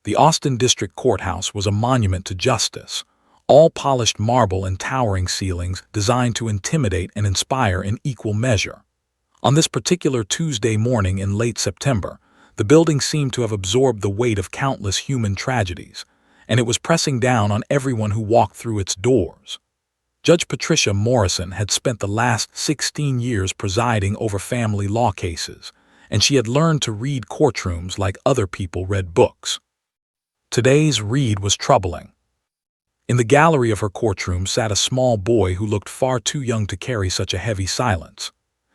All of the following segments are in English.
The Austin District Courthouse was a monument to justice, all polished marble and towering ceilings designed to intimidate and inspire in equal measure. On this particular Tuesday morning in late September, the building seemed to have absorbed the weight of countless human tragedies, and it was pressing down on everyone who walked through its doors. Judge Patricia Morrison had spent the last 16 years presiding over family law cases, and she had learned to read courtrooms like other people read books. Today's read was troubling. In the gallery of her courtroom sat a small boy who looked far too young to carry such a heavy silence.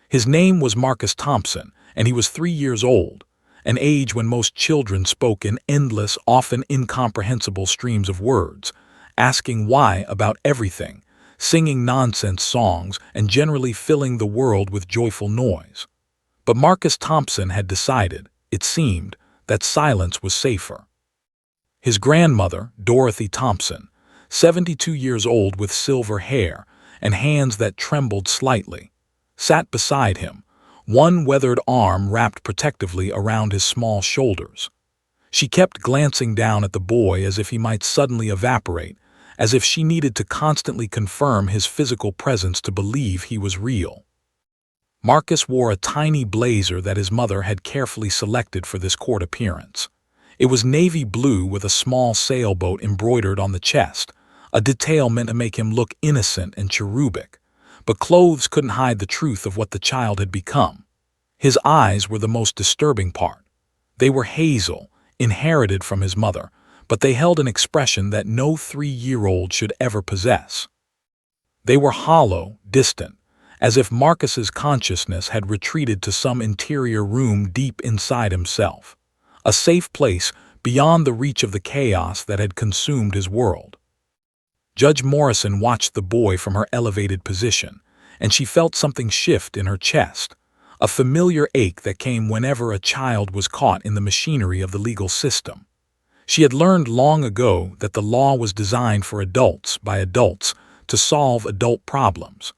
His name was Marcus Thompson, and he was 3 years old, an age when most children spoke in endless, often incomprehensible streams of words, asking why about everything, singing nonsense songs, and generally filling the world with joyful noise. But Marcus Thompson had decided, it seemed, that silence was safer. His grandmother, Dorothy Thompson, 72 years old with silver hair and hands that trembled slightly, sat beside him, one weathered arm wrapped protectively around his small shoulders. She kept glancing down at the boy as if he might suddenly evaporate, as if she needed to constantly confirm his physical presence to believe he was real. Marcus wore a tiny blazer that his mother had carefully selected for this court appearance. It was navy blue with a small sailboat embroidered on the chest, a detail meant to make him look innocent and cherubic. But clothes couldn't hide the truth of what the child had become. His eyes were the most disturbing part. They were hazel, inherited from his mother, but they held an expression that no 3-year-old should ever possess. They were hollow, distant, as if Marcus's consciousness had retreated to some interior room deep inside himself, a safe place beyond the reach of the chaos that had consumed his world. Judge Morrison watched the boy from her elevated position, and she felt something shift in her chest, a familiar ache that came whenever a child was caught in the machinery of the legal system. She had learned long ago that the law was designed for adults by adults to solve adult problems.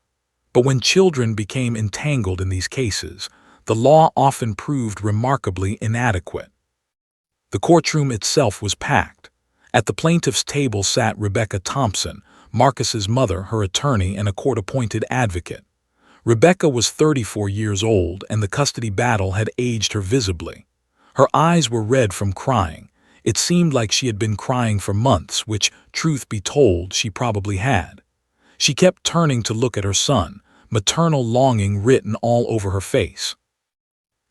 But when children became entangled in these cases, the law often proved remarkably inadequate. The courtroom itself was packed. At the plaintiff's table sat Rebecca Thompson, Marcus's mother, her attorney, and a court-appointed advocate. Rebecca was 34 years old, and the custody battle had aged her visibly. Her eyes were red from crying. It seemed like she had been crying for months, which, truth be told, she probably had. She kept turning to look at her son, maternal longing written all over her face.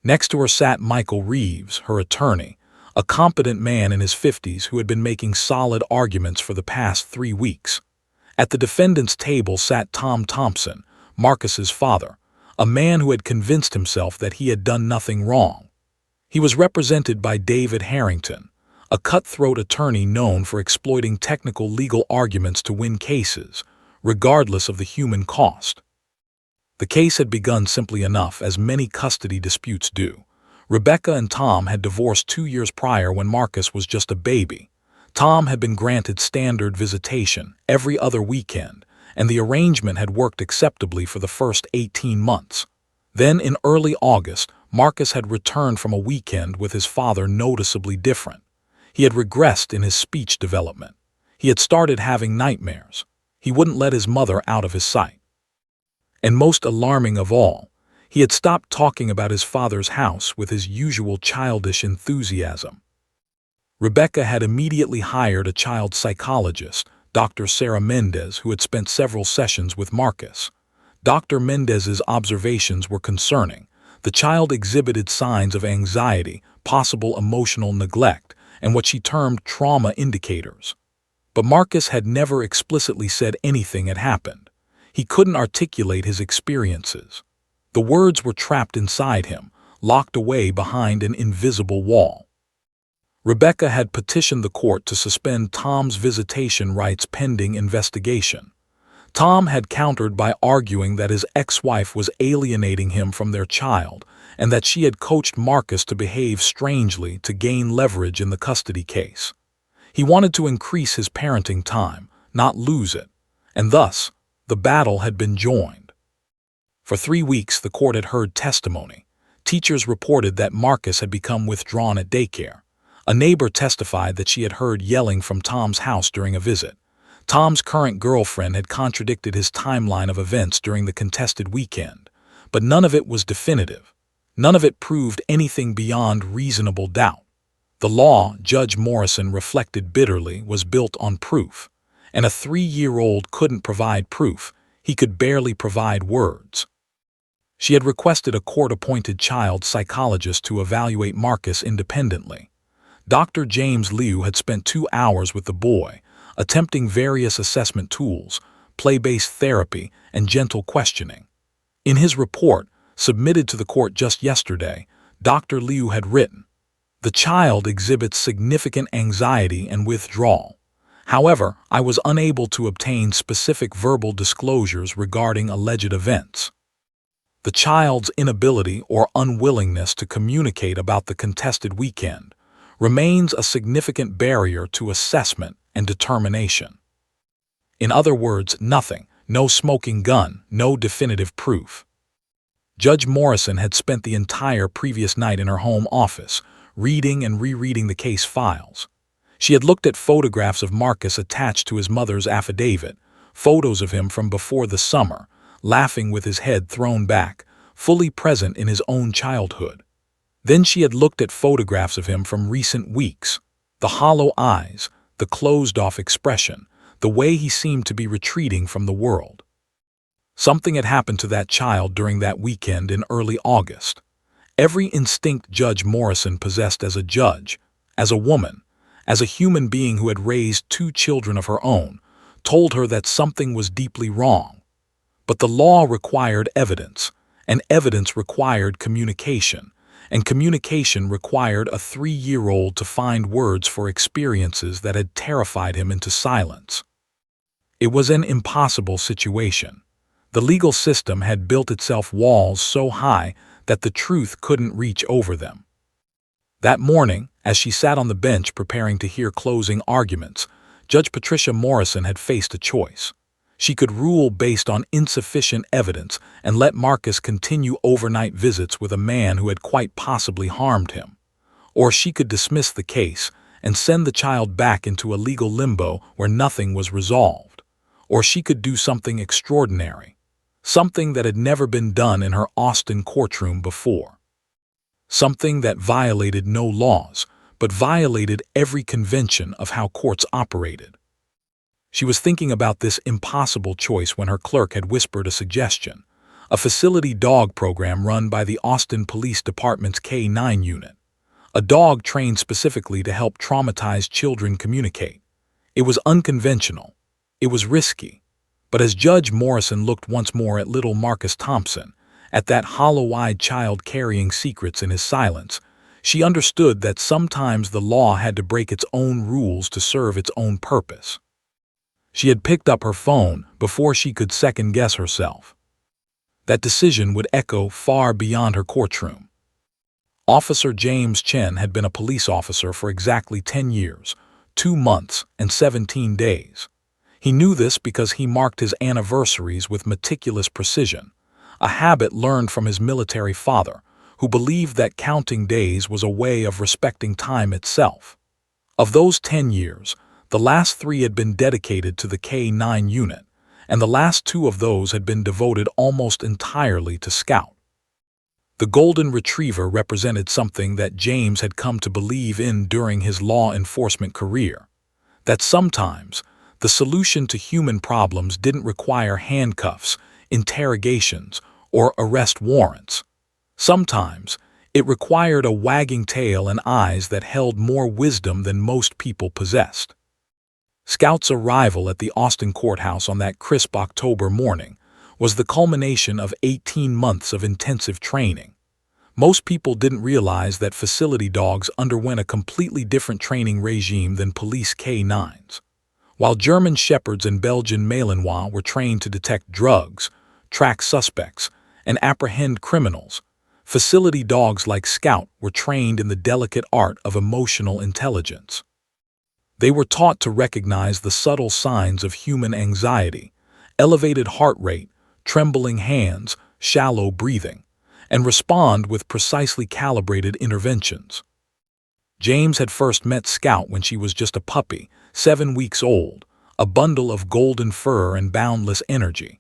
Next to her sat Michael Reeves, her attorney, a competent man in his 50s who had been making solid arguments for the past 3 weeks. At the defendant's table sat Tom Thompson, Marcus's father, a man who had convinced himself that he had done nothing wrong. He was represented by David Harrington, a cutthroat attorney known for exploiting technical legal arguments to win cases, regardless of the human cost. The case had begun simply enough, as many custody disputes do. Rebecca and Tom had divorced 2 years prior when Marcus was just a baby. Tom had been granted standard visitation every other weekend, and the arrangement had worked acceptably for the first 18 months. Then, in early August, Marcus had returned from a weekend with his father noticeably different. He had regressed in his speech development. He had started having nightmares. He wouldn't let his mother out of his sight. And most alarming of all, he had stopped talking about his father's house with his usual childish enthusiasm. Rebecca had immediately hired a child psychologist, Dr. Sarah Mendez, who had spent several sessions with Marcus. Dr. Mendez's observations were concerning. The child exhibited signs of anxiety, possible emotional neglect, and what she termed trauma indicators. But Marcus had never explicitly said anything had happened. He couldn't articulate his experiences. The words were trapped inside him, locked away behind an invisible wall. Rebecca had petitioned the court to suspend Tom's visitation rights pending investigation. Tom had countered by arguing that his ex-wife was alienating him from their child and that she had coached Marcus to behave strangely to gain leverage in the custody case. He wanted to increase his parenting time, not lose it, and thus, the battle had been joined. For 3 weeks, the court had heard testimony. Teachers reported that Marcus had become withdrawn at daycare, A neighbor testified that she had heard yelling from Tom's house during a visit. Tom's current girlfriend had contradicted his timeline of events during the contested weekend, but none of it was definitive. None of it proved anything beyond reasonable doubt. The law, Judge Morrison reflected bitterly, was built on proof, and a 3-year-old couldn't provide proof. He could barely provide words. She had requested a court-appointed child psychologist to evaluate Marcus independently. Dr. James Liu had spent 2 hours with the boy, attempting various assessment tools, play-based therapy, and gentle questioning. In his report, submitted to the court just yesterday, Dr. Liu had written, "The child exhibits significant anxiety and withdrawal. However, I was unable to obtain specific verbal disclosures regarding alleged events." The child's inability or unwillingness to communicate about the contested weekend remains a significant barrier to assessment and determination. In other words, nothing, no smoking gun, no definitive proof. Judge Morrison had spent the entire previous night in her home office, reading and rereading the case files. She had looked at photographs of Marcus attached to his mother's affidavit, photos of him from before the summer, laughing with his head thrown back, fully present in his own childhood. Then she had looked at photographs of him from recent weeks, the hollow eyes, the closed-off expression, the way he seemed to be retreating from the world. Something had happened to that child during that weekend in early August. Every instinct Judge Morrison possessed as a judge, as a woman, as a human being who had raised 2 children of her own, told her that something was deeply wrong. But the law required evidence, and evidence required communication, and communication required a 3-year-old to find words for experiences that had terrified him into silence. It was an impossible situation. The legal system had built itself walls so high that the truth couldn't reach over them. That morning, as she sat on the bench preparing to hear closing arguments, Judge Patricia Morrison had faced a choice. She could rule based on insufficient evidence and let Marcus continue overnight visits with a man who had quite possibly harmed him. Or she could dismiss the case and send the child back into a legal limbo where nothing was resolved. Or she could do something extraordinary, something that had never been done in her Austin courtroom before. Something that violated no laws, but violated every convention of how courts operated. She was thinking about this impossible choice when her clerk had whispered a suggestion: a facility dog program run by the Austin Police Department's K-9 unit. A dog trained specifically to help traumatized children communicate. It was unconventional. It was risky. But as Judge Morrison looked once more at little Marcus Thompson, at that hollow-eyed child carrying secrets in his silence, she understood that sometimes the law had to break its own rules to serve its own purpose. She had picked up her phone before she could second-guess herself. That decision would echo far beyond her courtroom. Officer James Chen had been a police officer for exactly 10 years, 2 months, and 17 days. He knew this because he marked his anniversaries with meticulous precision, a habit learned from his military father, who believed that counting days was a way of respecting time itself. Of those 10 years, the last 3 had been dedicated to the K-9 unit, and the last 2 of those had been devoted almost entirely to Scout. The Golden Retriever represented something that James had come to believe in during his law enforcement career: that sometimes the solution to human problems didn't require handcuffs, interrogations, or arrest warrants. Sometimes it required a wagging tail and eyes that held more wisdom than most people possessed. Scout's arrival at the Austin courthouse on that crisp October morning was the culmination of 18 months of intensive training. Most people didn't realize that facility dogs underwent a completely different training regime than police K-9s. While German Shepherds and Belgian Malinois were trained to detect drugs, track suspects, and apprehend criminals, facility dogs like Scout were trained in the delicate art of emotional intelligence. They were taught to recognize the subtle signs of human anxiety: elevated heart rate, trembling hands, shallow breathing, and respond with precisely calibrated interventions. James had first met Scout when she was just a puppy, 7 weeks old, a bundle of golden fur and boundless energy.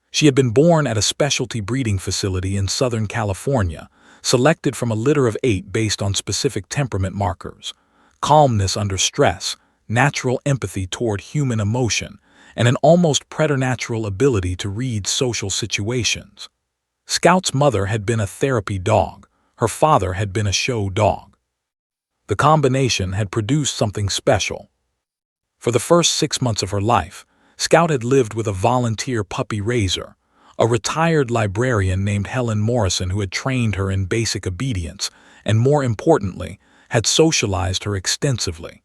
She had been born at a specialty breeding facility in Southern California, selected from a litter of 8 based on specific temperament markers: calmness under stress, natural empathy toward human emotion, and an almost preternatural ability to read social situations. Scout's mother had been a therapy dog. Her father had been a show dog. The combination had produced something special. For the first 6 months of her life, Scout had lived with a volunteer puppy raiser, a retired librarian named Helen Morrison who had trained her in basic obedience and, more importantly, had socialized her extensively.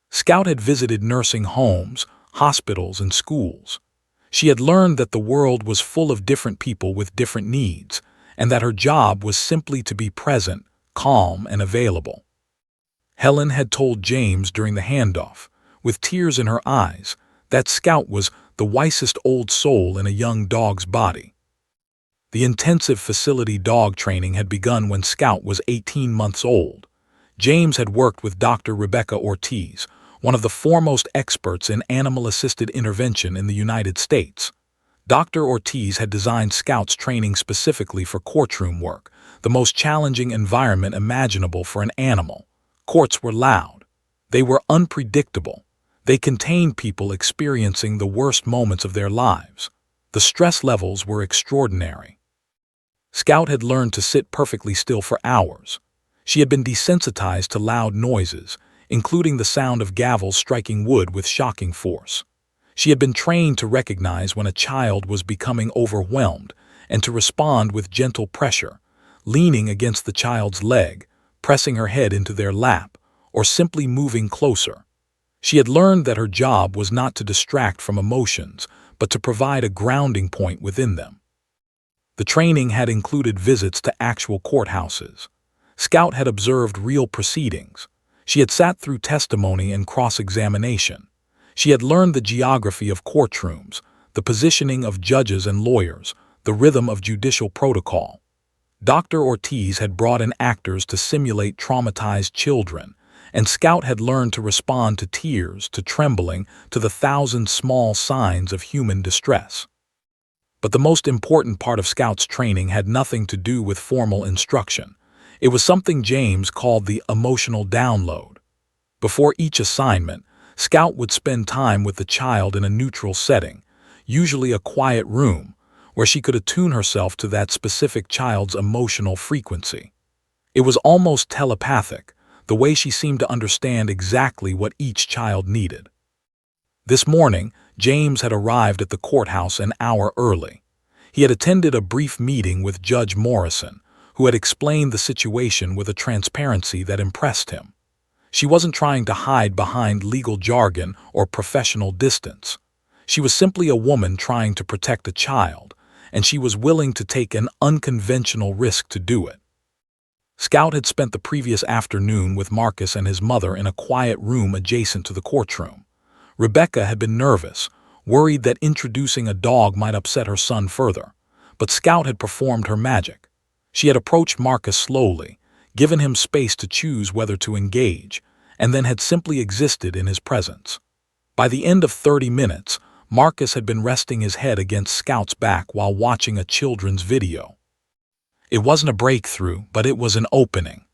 Scout had visited nursing homes, hospitals, and schools. She had learned that the world was full of different people with different needs, and that her job was simply to be present, calm, and available. Helen had told James during the handoff, with tears in her eyes, that Scout was the wisest old soul in a young dog's body. The intensive facility dog training had begun when Scout was 18 months old. James had worked with Dr. Rebecca Ortiz, one of the foremost experts in animal-assisted intervention in the United States. Dr. Ortiz had designed Scout's training specifically for courtroom work, the most challenging environment imaginable for an animal. Courts were loud. They were unpredictable. They contained people experiencing the worst moments of their lives. The stress levels were extraordinary. Scout had learned to sit perfectly still for hours. She had been desensitized to loud noises, including the sound of gavels striking wood with shocking force. She had been trained to recognize when a child was becoming overwhelmed and to respond with gentle pressure, leaning against the child's leg, pressing her head into their lap, or simply moving closer. She had learned that her job was not to distract from emotions, but to provide a grounding point within them. The training had included visits to actual courthouses. Scout had observed real proceedings. She had sat through testimony and cross-examination. She had learned the geography of courtrooms, the positioning of judges and lawyers, the rhythm of judicial protocol. Dr. Ortiz had brought in actors to simulate traumatized children, and Scout had learned to respond to tears, to trembling, to the 1,000 small signs of human distress. But the most important part of Scout's training had nothing to do with formal instruction. It was something James called the emotional download. Before each assignment, Scout would spend time with the child in a neutral setting, usually a quiet room, where she could attune herself to that specific child's emotional frequency. It was almost telepathic, the way she seemed to understand exactly what each child needed. This morning, James had arrived at the courthouse an hour early. He had attended a brief meeting with Judge Morrison, who had explained the situation with a transparency that impressed him. She wasn't trying to hide behind legal jargon or professional distance. She was simply a woman trying to protect a child, and she was willing to take an unconventional risk to do it. Scout had spent the previous afternoon with Marcus and his mother in a quiet room adjacent to the courtroom. Rebecca had been nervous, worried that introducing a dog might upset her son further, but Scout had performed her magic. She had approached Marcus slowly, given him space to choose whether to engage, and then had simply existed in his presence. By the end of 30 minutes, Marcus had been resting his head against Scout's back while watching a children's video. It wasn't a breakthrough, but it was an opening.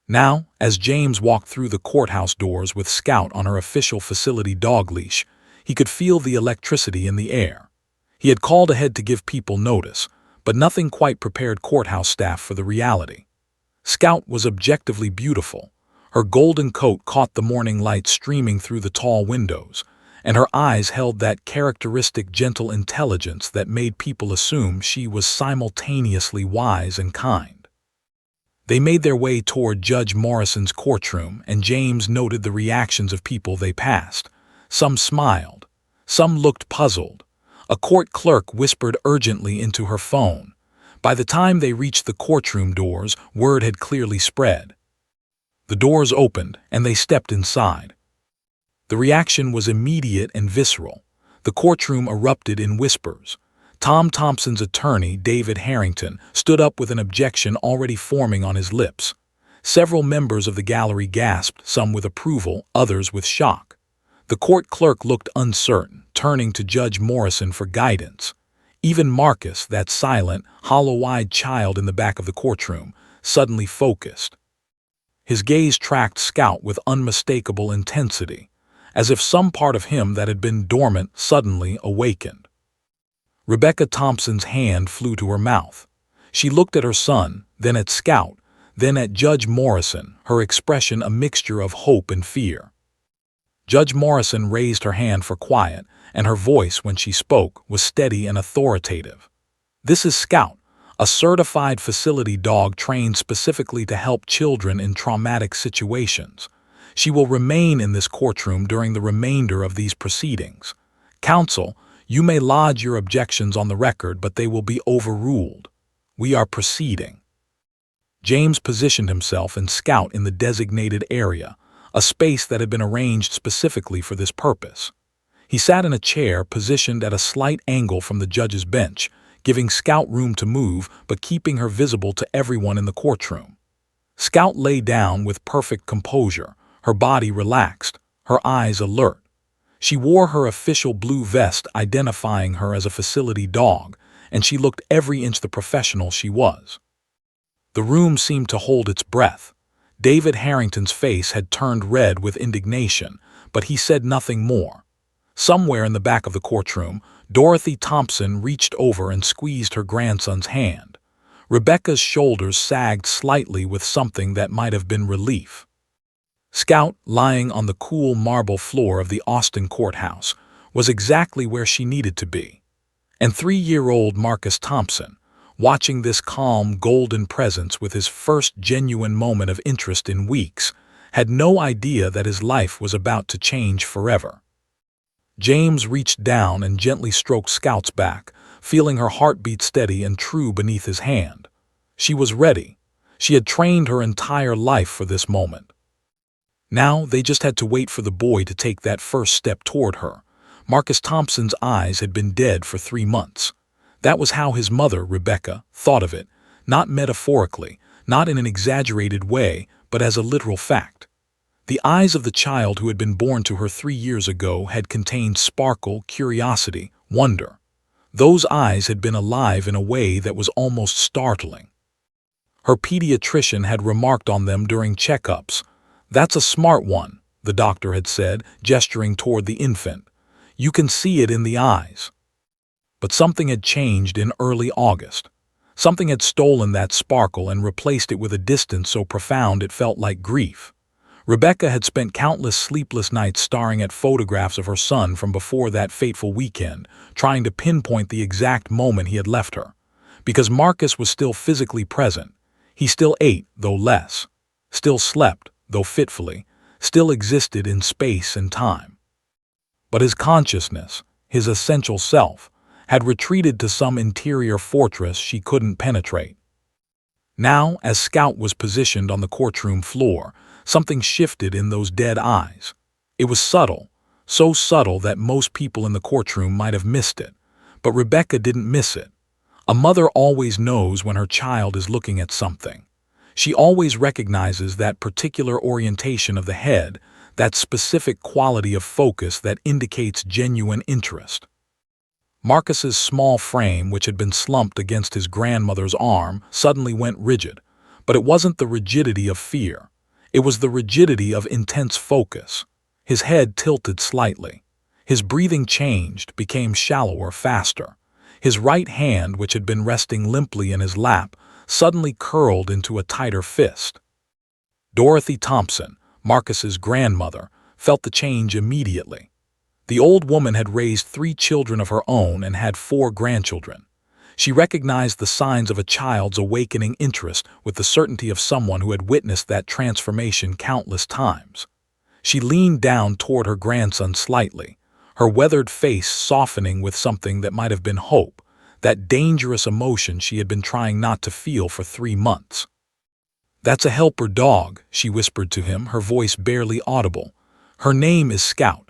Now, as James walked through the courthouse doors with Scout on her official facility dog leash, he could feel the electricity in the air. He had called ahead to give people notice, but nothing quite prepared courthouse staff for the reality. Scout was objectively beautiful. Her golden coat caught the morning light streaming through the tall windows, and her eyes held that characteristic gentle intelligence that made people assume she was simultaneously wise and kind. They made their way toward Judge Morrison's courtroom, and James noted the reactions of people they passed. Some smiled. Some looked puzzled. A court clerk whispered urgently into her phone. By the time they reached the courtroom doors, word had clearly spread. The doors opened, and they stepped inside. The reaction was immediate and visceral. The courtroom erupted in whispers. Tom Thompson's attorney, David Harrington, stood up with an objection already forming on his lips. Several members of the gallery gasped, some with approval, others with shock. The court clerk looked uncertain, turning to Judge Morrison for guidance. Even Marcus, that silent, hollow-eyed child in the back of the courtroom, suddenly focused. His gaze tracked Scout with unmistakable intensity, as if some part of him that had been dormant suddenly awakened. Rebecca Thompson's hand flew to her mouth. She looked at her son, then at Scout, then at Judge Morrison, her expression a mixture of hope and fear. Judge Morrison raised her hand for quiet, and her voice, when she spoke, was steady and authoritative. "This is Scout, a certified facility dog trained specifically to help children in traumatic situations. She will remain in this courtroom during the remainder of these proceedings. Counsel, you may lodge your objections on the record, but they will be overruled. We are proceeding." James positioned himself and Scout in the designated area, a space that had been arranged specifically for this purpose. He sat in a chair positioned at a slight angle from the judge's bench, giving Scout room to move but keeping her visible to everyone in the courtroom. Scout lay down with perfect composure, her body relaxed, her eyes alert. She wore her official blue vest identifying her as a facility dog, and she looked every inch the professional she was. The room seemed to hold its breath. David Harrington's face had turned red with indignation, but he said nothing more. Somewhere in the back of the courtroom, Dorothy Thompson reached over and squeezed her grandson's hand. Rebecca's shoulders sagged slightly with something that might have been relief. Scout, lying on the cool marble floor of the Austin courthouse, was exactly where she needed to be. And 3-year-old Marcus Thompson, watching this calm, golden presence with his first genuine moment of interest in weeks, had no idea that his life was about to change forever. James reached down and gently stroked Scout's back, feeling her heartbeat steady and true beneath his hand. She was ready. She had trained her entire life for this moment. Now they just had to wait for the boy to take that first step toward her. Marcus Thompson's eyes had been dead for 3 months. That was how his mother, Rebecca, thought of it, not metaphorically, not in an exaggerated way, but as a literal fact. The eyes of the child who had been born to her 3 years ago had contained sparkle, curiosity, wonder. Those eyes had been alive in a way that was almost startling. Her pediatrician had remarked on them during checkups. "That's a smart one," the doctor had said, gesturing toward the infant. "You can see it in the eyes." But something had changed in early August. Something had stolen that sparkle and replaced it with a distance so profound it felt like grief. Rebecca had spent countless sleepless nights staring at photographs of her son from before that fateful weekend, trying to pinpoint the exact moment he had left her. Because Marcus was still physically present. He still ate, though less. Still slept, though fitfully. Still existed in space and time. But his consciousness, his essential self, had retreated to some interior fortress she couldn't penetrate. Now, as Scout was positioned on the courtroom floor, something shifted in those dead eyes. It was subtle, so subtle that most people in the courtroom might have missed it, but Rebecca didn't miss it. A mother always knows when her child is looking at something. She always recognizes that particular orientation of the head, that specific quality of focus that indicates genuine interest. Marcus's small frame, which had been slumped against his grandmother's arm, suddenly went rigid. But it wasn't the rigidity of fear. It was the rigidity of intense focus. His head tilted slightly. His breathing changed, became shallower, faster. His right hand, which had been resting limply in his lap, suddenly curled into a tighter fist. Dorothy Thompson, Marcus's grandmother, felt the change immediately. The old woman had raised 3 children of her own and had 4 grandchildren. She recognized the signs of a child's awakening interest with the certainty of someone who had witnessed that transformation countless times. She leaned down toward her grandson slightly, her weathered face softening with something that might have been hope, that dangerous emotion she had been trying not to feel for 3 months. "That's a helper dog," she whispered to him, her voice barely audible. "Her name is Scout."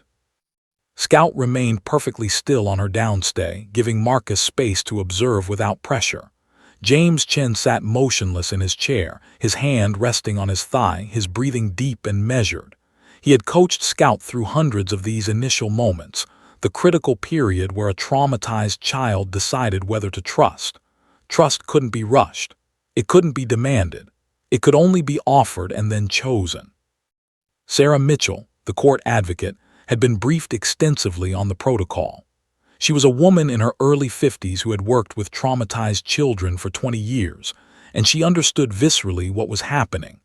Scout remained perfectly still on her downstay, giving Marcus space to observe without pressure. James Chen sat motionless in his chair, his hand resting on his thigh, his breathing deep and measured. He had coached Scout through hundreds of these initial moments, the critical period where a traumatized child decided whether to trust. Trust couldn't be rushed. It couldn't be demanded. It could only be offered and then chosen. Sarah Mitchell, the court advocate, had been briefed extensively on the protocol. She was a woman in her early 50s who had worked with traumatized children for 20 years, and she understood viscerally what was happening.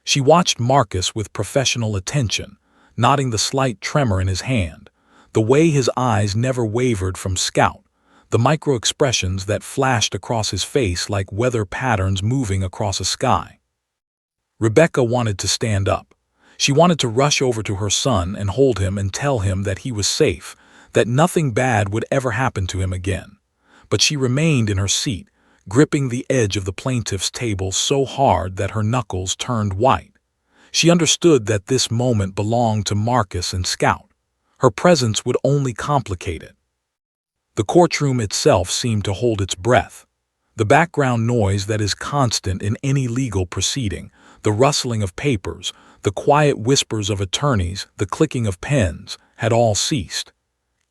She watched Marcus with professional attention, noting the slight tremor in his hand, the way his eyes never wavered from Scout, the micro-expressions that flashed across his face like weather patterns moving across a sky. Rebecca wanted to stand up. She wanted to rush over to her son and hold him and tell him that he was safe, that nothing bad would ever happen to him again. But she remained in her seat, gripping the edge of the plaintiff's table so hard that her knuckles turned white. She understood that this moment belonged to Marcus and Scout. Her presence would only complicate it. The courtroom itself seemed to hold its breath. The background noise that is constant in any legal proceeding, the rustling of papers, the quiet whispers of attorneys, the clicking of pens, had all ceased.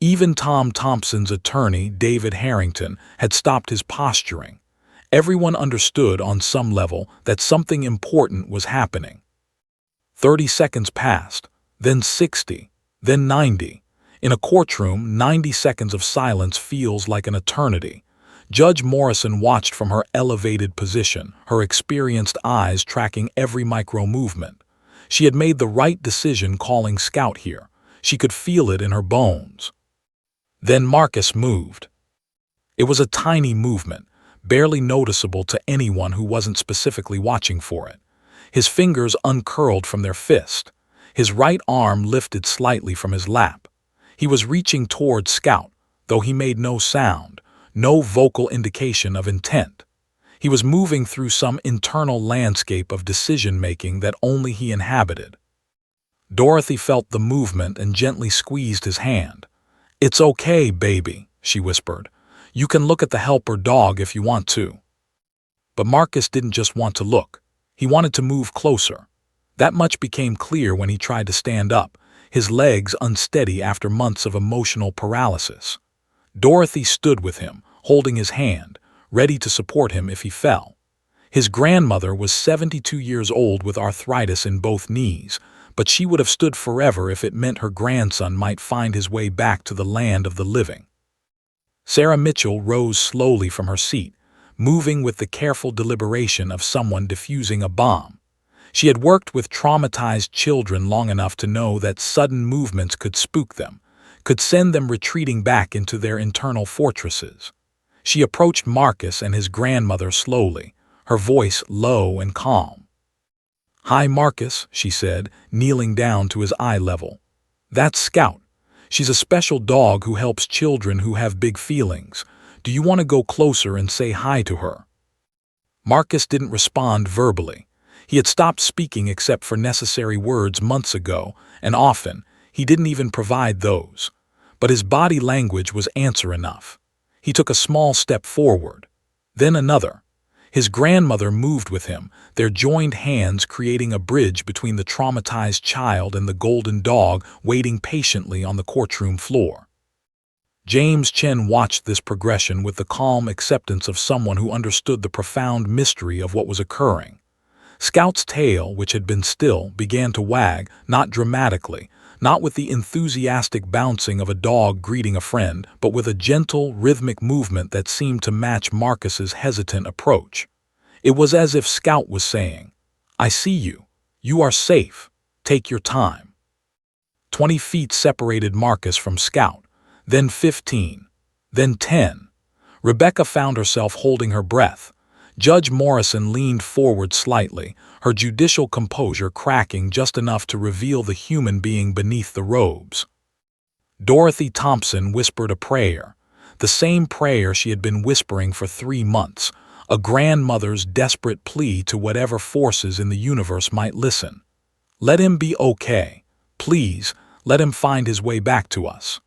Even Tom Thompson's attorney, David Harrington, had stopped his posturing. Everyone understood on some level that something important was happening. 30 seconds passed, then 60, then 90. In a courtroom, 90 seconds of silence feels like an eternity. Judge Morrison watched from her elevated position, her experienced eyes tracking every micro-movement. She had made the right decision calling Scout here. She could feel it in her bones. Then Marcus moved. It was a tiny movement, barely noticeable to anyone who wasn't specifically watching for it. His fingers uncurled from their fist. His right arm lifted slightly from his lap. He was reaching toward Scout, though he made no sound, no vocal indication of intent. He was moving through some internal landscape of decision-making that only he inhabited. Dorothy felt the movement and gently squeezed his hand. "It's okay, baby," she whispered. "You can look at the helper dog if you want to." But Marcus didn't just want to look. He wanted to move closer. That much became clear when he tried to stand up, his legs unsteady after months of emotional paralysis. Dorothy stood with him, holding his hand, ready to support him if he fell. His grandmother was 72 years old with arthritis in both knees, but she would have stood forever if it meant her grandson might find his way back to the land of the living. Sarah Mitchell rose slowly from her seat, moving with the careful deliberation of someone defusing a bomb. She had worked with traumatized children long enough to know that sudden movements could spook them, could send them retreating back into their internal fortresses. She approached Marcus and his grandmother slowly, her voice low and calm. "Hi, Marcus," she said, kneeling down to his eye level. "That's Scout. She's a special dog who helps children who have big feelings. Do you want to go closer and say hi to her?" Marcus didn't respond verbally. He had stopped speaking except for necessary words months ago, and often, he didn't even provide those. But his body language was answer enough. He took a small step forward, then another. His grandmother moved with him, their joined hands creating a bridge between the traumatized child and the golden dog waiting patiently on the courtroom floor. James Chen watched this progression with the calm acceptance of someone who understood the profound mystery of what was occurring. Scout's tail, which had been still, began to wag, not dramatically, not with the enthusiastic bouncing of a dog greeting a friend, but with a gentle, rhythmic movement that seemed to match Marcus's hesitant approach. It was as if Scout was saying, "I see you. You are safe. Take your time." 20 feet separated Marcus from Scout, then 15, then 10. Rebecca found herself holding her breath. Judge Morrison leaned forward slightly, her judicial composure cracking just enough to reveal the human being beneath the robes. Dorothy Thompson whispered a prayer, the same prayer she had been whispering for 3 months, a grandmother's desperate plea to whatever forces in the universe might listen. "Let him be okay. Please, let him find his way back to us."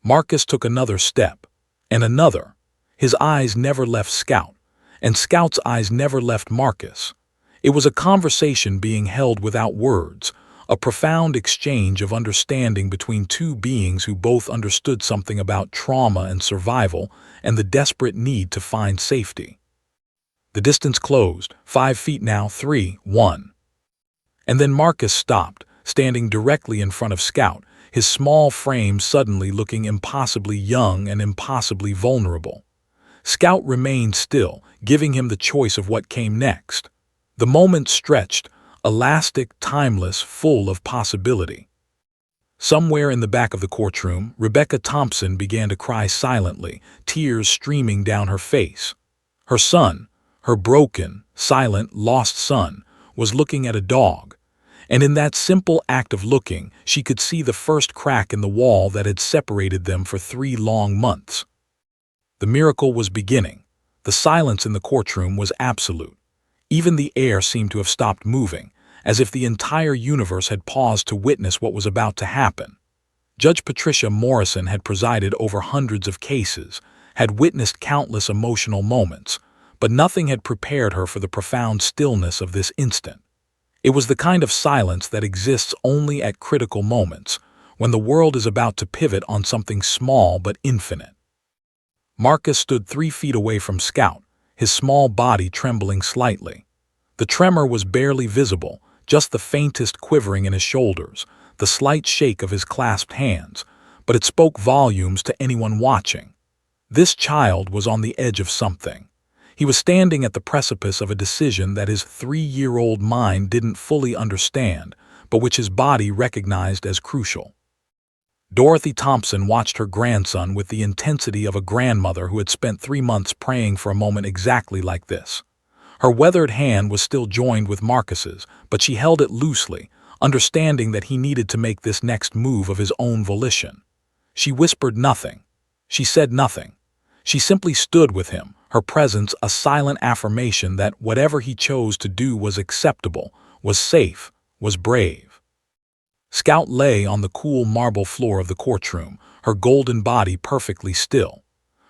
Marcus took another step, and another. His eyes never left Scout, and Scout's eyes never left Marcus. It was a conversation being held without words, a profound exchange of understanding between two beings who both understood something about trauma and survival and the desperate need to find safety. The distance closed, 5 feet now, 3, 1. And then Marcus stopped, standing directly in front of Scout, his small frame suddenly looking impossibly young and impossibly vulnerable. Scout remained still, giving him the choice of what came next. The moment stretched, elastic, timeless, full of possibility. Somewhere in the back of the courtroom, Rebecca Thompson began to cry silently, tears streaming down her face. Her son, her broken, silent, lost son, was looking at a dog, and in that simple act of looking, she could see the first crack in the wall that had separated them for 3 long months. The miracle was beginning. The silence in the courtroom was absolute. Even the air seemed to have stopped moving, as if the entire universe had paused to witness what was about to happen. Judge Patricia Morrison had presided over hundreds of cases, had witnessed countless emotional moments, but nothing had prepared her for the profound stillness of this instant. It was the kind of silence that exists only at critical moments, when the world is about to pivot on something small but infinite. Marcus stood 3 feet away from Scout, his small body trembling slightly. The tremor was barely visible, just the faintest quivering in his shoulders, the slight shake of his clasped hands, but it spoke volumes to anyone watching. This child was on the edge of something. He was standing at the precipice of a decision that his 3-year-old mind didn't fully understand, but which his body recognized as crucial. Dorothy Thompson watched her grandson with the intensity of a grandmother who had spent 3 months praying for a moment exactly like this. Her weathered hand was still joined with Marcus's, but she held it loosely, understanding that he needed to make this next move of his own volition. She whispered nothing. She said nothing. She simply stood with him, her presence a silent affirmation that whatever he chose to do was acceptable, was safe, was brave. Scout lay on the cool marble floor of the courtroom, her golden body perfectly still.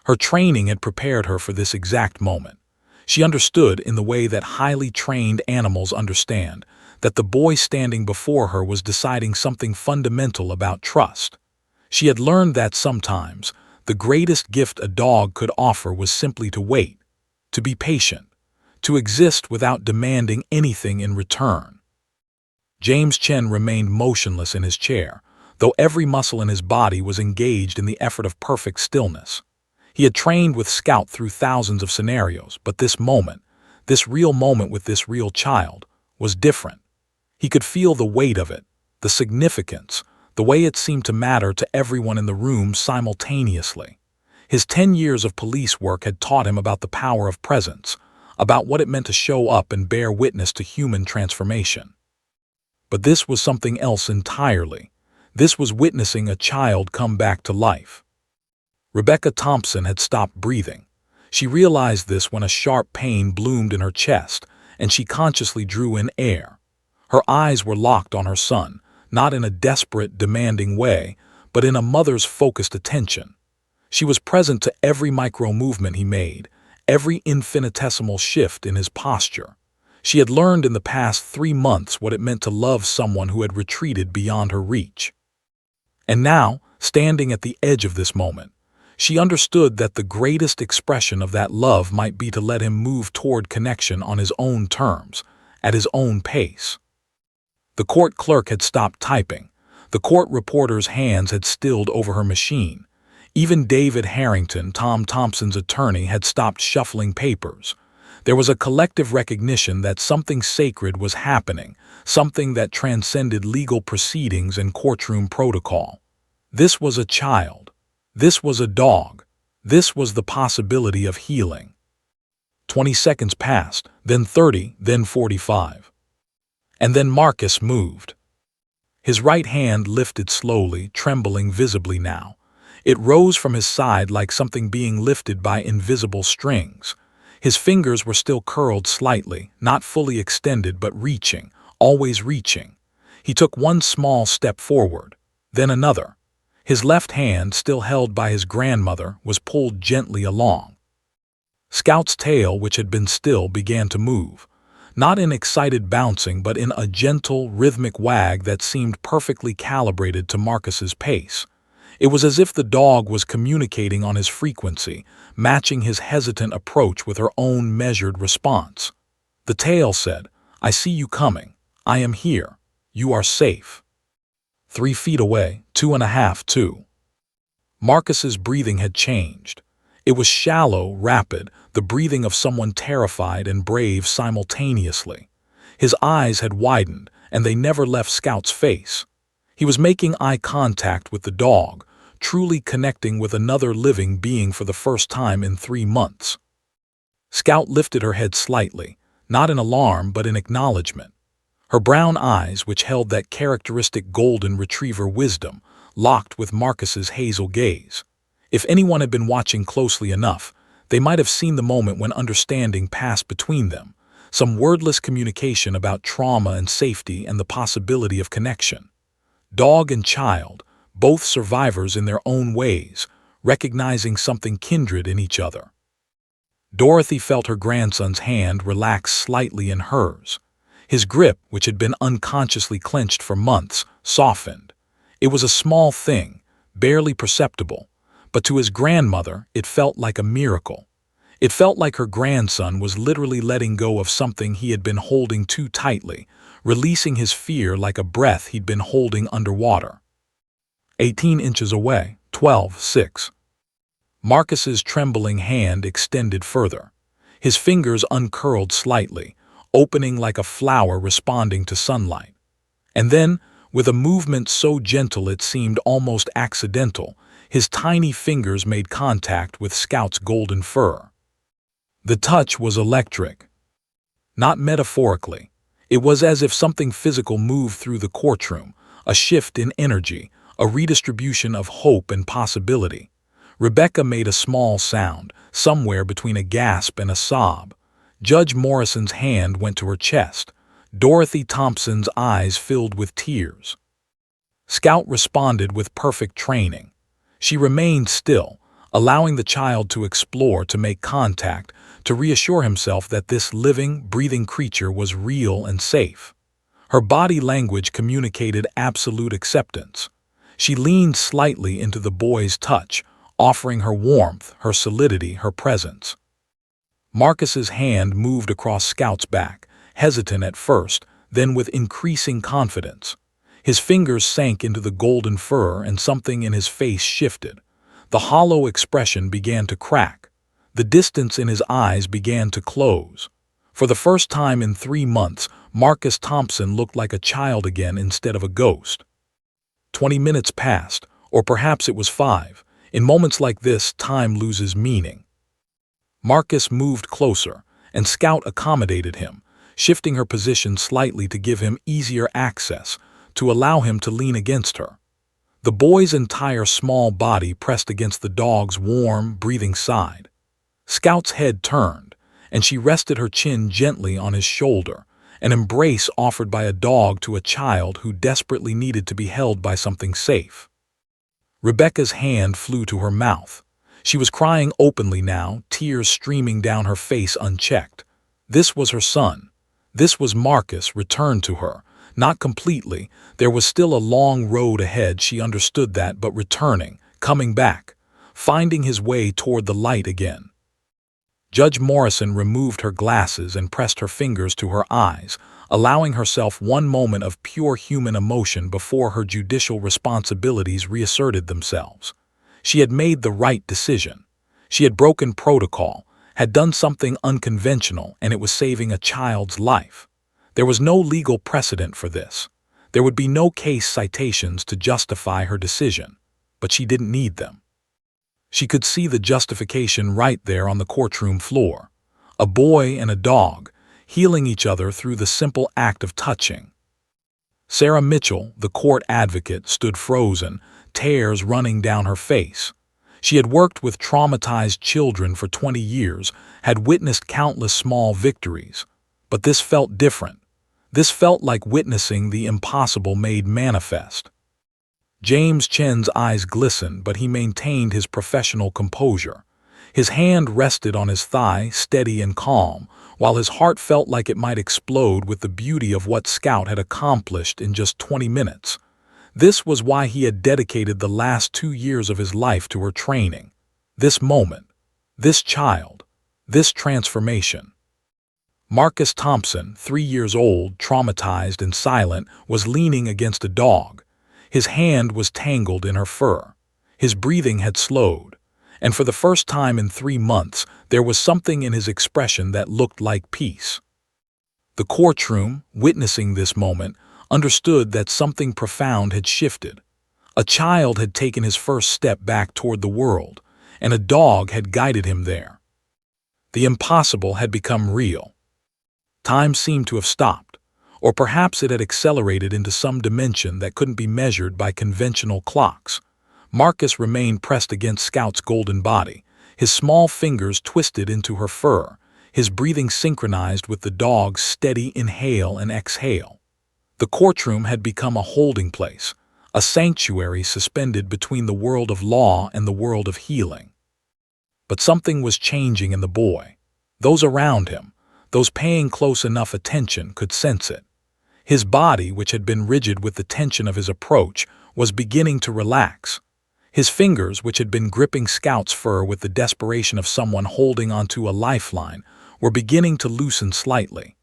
Her training had prepared her for this exact moment. She understood, in the way that highly trained animals understand, that the boy standing before her was deciding something fundamental about trust. She had learned that sometimes the greatest gift a dog could offer was simply to wait, to be patient, to exist without demanding anything in return. James Chen remained motionless in his chair, though every muscle in his body was engaged in the effort of perfect stillness. He had trained with Scout through thousands of scenarios, but this moment, this real moment with this real child, was different. He could feel the weight of it, the significance, the way it seemed to matter to everyone in the room simultaneously. His 10 years of police work had taught him about the power of presence, about what it meant to show up and bear witness to human transformation. But this was something else entirely. This was witnessing a child come back to life. Rebecca Thompson had stopped breathing. She realized this when a sharp pain bloomed in her chest, and she consciously drew in air. Her eyes were locked on her son, not in a desperate, demanding way, but in a mother's focused attention. She was present to every micro-movement he made, every infinitesimal shift in his posture. She had learned in the past 3 months what it meant to love someone who had retreated beyond her reach. And now, standing at the edge of this moment, she understood that the greatest expression of that love might be to let him move toward connection on his own terms, at his own pace. The court clerk had stopped typing. The court reporter's hands had stilled over her machine. Even David Harrington, Tom Thompson's attorney, had stopped shuffling papers. There was a collective recognition that something sacred was happening, something that transcended legal proceedings and courtroom protocol. This was a child. This was a dog. This was the possibility of healing. 20 seconds passed, then 30, then 45. And then Marcus moved. His right hand lifted slowly, trembling visibly now. It rose from his side like something being lifted by invisible strings. His fingers were still curled slightly, not fully extended but reaching, always reaching. He took one small step forward, then another. His left hand, still held by his grandmother, was pulled gently along. Scout's tail, which had been still, began to move, not in excited bouncing but in a gentle, rhythmic wag that seemed perfectly calibrated to Marcus's pace. It was as if the dog was communicating on his frequency, matching his hesitant approach with her own measured response. The tail said, "I see you coming. I am here. You are safe." 3 feet away, 2.5, 2. Marcus's breathing had changed. It was shallow, rapid, the breathing of someone terrified and brave simultaneously. His eyes had widened, and they never left Scout's face. He was making eye contact with the dog, truly connecting with another living being for the first time in 3 months. Scout lifted her head slightly, not in alarm but in acknowledgement. Her brown eyes, which held that characteristic golden retriever wisdom, locked with Marcus's hazel gaze. If anyone had been watching closely enough, they might have seen the moment when understanding passed between them, some wordless communication about trauma and safety and the possibility of connection. Dog and child, both survivors in their own ways, recognizing something kindred in each other. Dorothy felt her grandson's hand relax slightly in hers. His grip, which had been unconsciously clenched for months, softened. It was a small thing, barely perceptible, but to his grandmother it felt like a miracle. It felt like her grandson was literally letting go of something he had been holding too tightly, releasing his fear like a breath he'd been holding underwater. 18 inches away, 12, 6. Marcus's trembling hand extended further. His fingers uncurled slightly, opening like a flower responding to sunlight. And then, with a movement so gentle it seemed almost accidental, his tiny fingers made contact with Scout's golden fur. The touch was electric. Not metaphorically. It was as if something physical moved through the courtroom, a shift in energy, a redistribution of hope and possibility. Rebecca made a small sound, somewhere between a gasp and a sob. Judge Morrison's hand went to her chest. Dorothy Thompson's eyes filled with tears. Scout responded with perfect training. She remained still, allowing the child to explore, to make contact, to reassure himself that this living, breathing creature was real and safe. Her body language communicated absolute acceptance. She leaned slightly into the boy's touch, offering her warmth, her solidity, her presence. Marcus's hand moved across Scout's back, hesitant at first, then with increasing confidence. His fingers sank into the golden fur and something in his face shifted. The hollow expression began to crack. The distance in his eyes began to close. For the first time in 3 months, Marcus Thompson looked like a child again instead of a ghost. 20 minutes passed, or perhaps it was 5. In moments like this, time loses meaning. Marcus moved closer, and Scout accommodated him, shifting her position slightly to give him easier access, to allow him to lean against her. The boy's entire small body pressed against the dog's warm, breathing side. Scout's head turned, and she rested her chin gently on his shoulder, an embrace offered by a dog to a child who desperately needed to be held by something safe. Rebecca's hand flew to her mouth. She was crying openly now, tears streaming down her face unchecked. This was her son. This was Marcus, returned to her. Not completely. There was still a long road ahead, she understood that, but returning, coming back, finding his way toward the light again. Judge Morrison removed her glasses and pressed her fingers to her eyes, allowing herself one moment of pure human emotion before her judicial responsibilities reasserted themselves. She had made the right decision. She had broken protocol, had done something unconventional, and it was saving a child's life. There was no legal precedent for this. There would be no case citations to justify her decision, but she didn't need them. She could see the justification right there on the courtroom floor. A boy and a dog, healing each other through the simple act of touching. Sarah Mitchell, the court advocate, stood frozen, tears running down her face. She had worked with traumatized children for 20 years, had witnessed countless small victories. But this felt different. This felt like witnessing the impossible made manifest. James Chen's eyes glistened, but he maintained his professional composure. His hand rested on his thigh, steady and calm, while his heart felt like it might explode with the beauty of what Scout had accomplished in just 20 minutes. This was why he had dedicated the last 2 years of his life to her training. This moment, this child, this transformation. Marcus Thompson, 3 years old, traumatized and silent, was leaning against a dog. His hand was tangled in her fur. His breathing had slowed, and for the first time in 3 months, there was something in his expression that looked like peace. The courtroom, witnessing this moment, understood that something profound had shifted. A child had taken his first step back toward the world, and a dog had guided him there. The impossible had become real. Time seemed to have stopped, or perhaps it had accelerated into some dimension that couldn't be measured by conventional clocks. Marcus remained pressed against Scout's golden body, his small fingers twisted into her fur, his breathing synchronized with the dog's steady inhale and exhale. The courtroom had become a holding place, a sanctuary suspended between the world of law and the world of healing. But something was changing in the boy. Those around him, those paying close enough attention, could sense it. His body, which had been rigid with the tension of his approach, was beginning to relax. His fingers, which had been gripping Scout's fur with the desperation of someone holding onto a lifeline, were beginning to loosen slightly.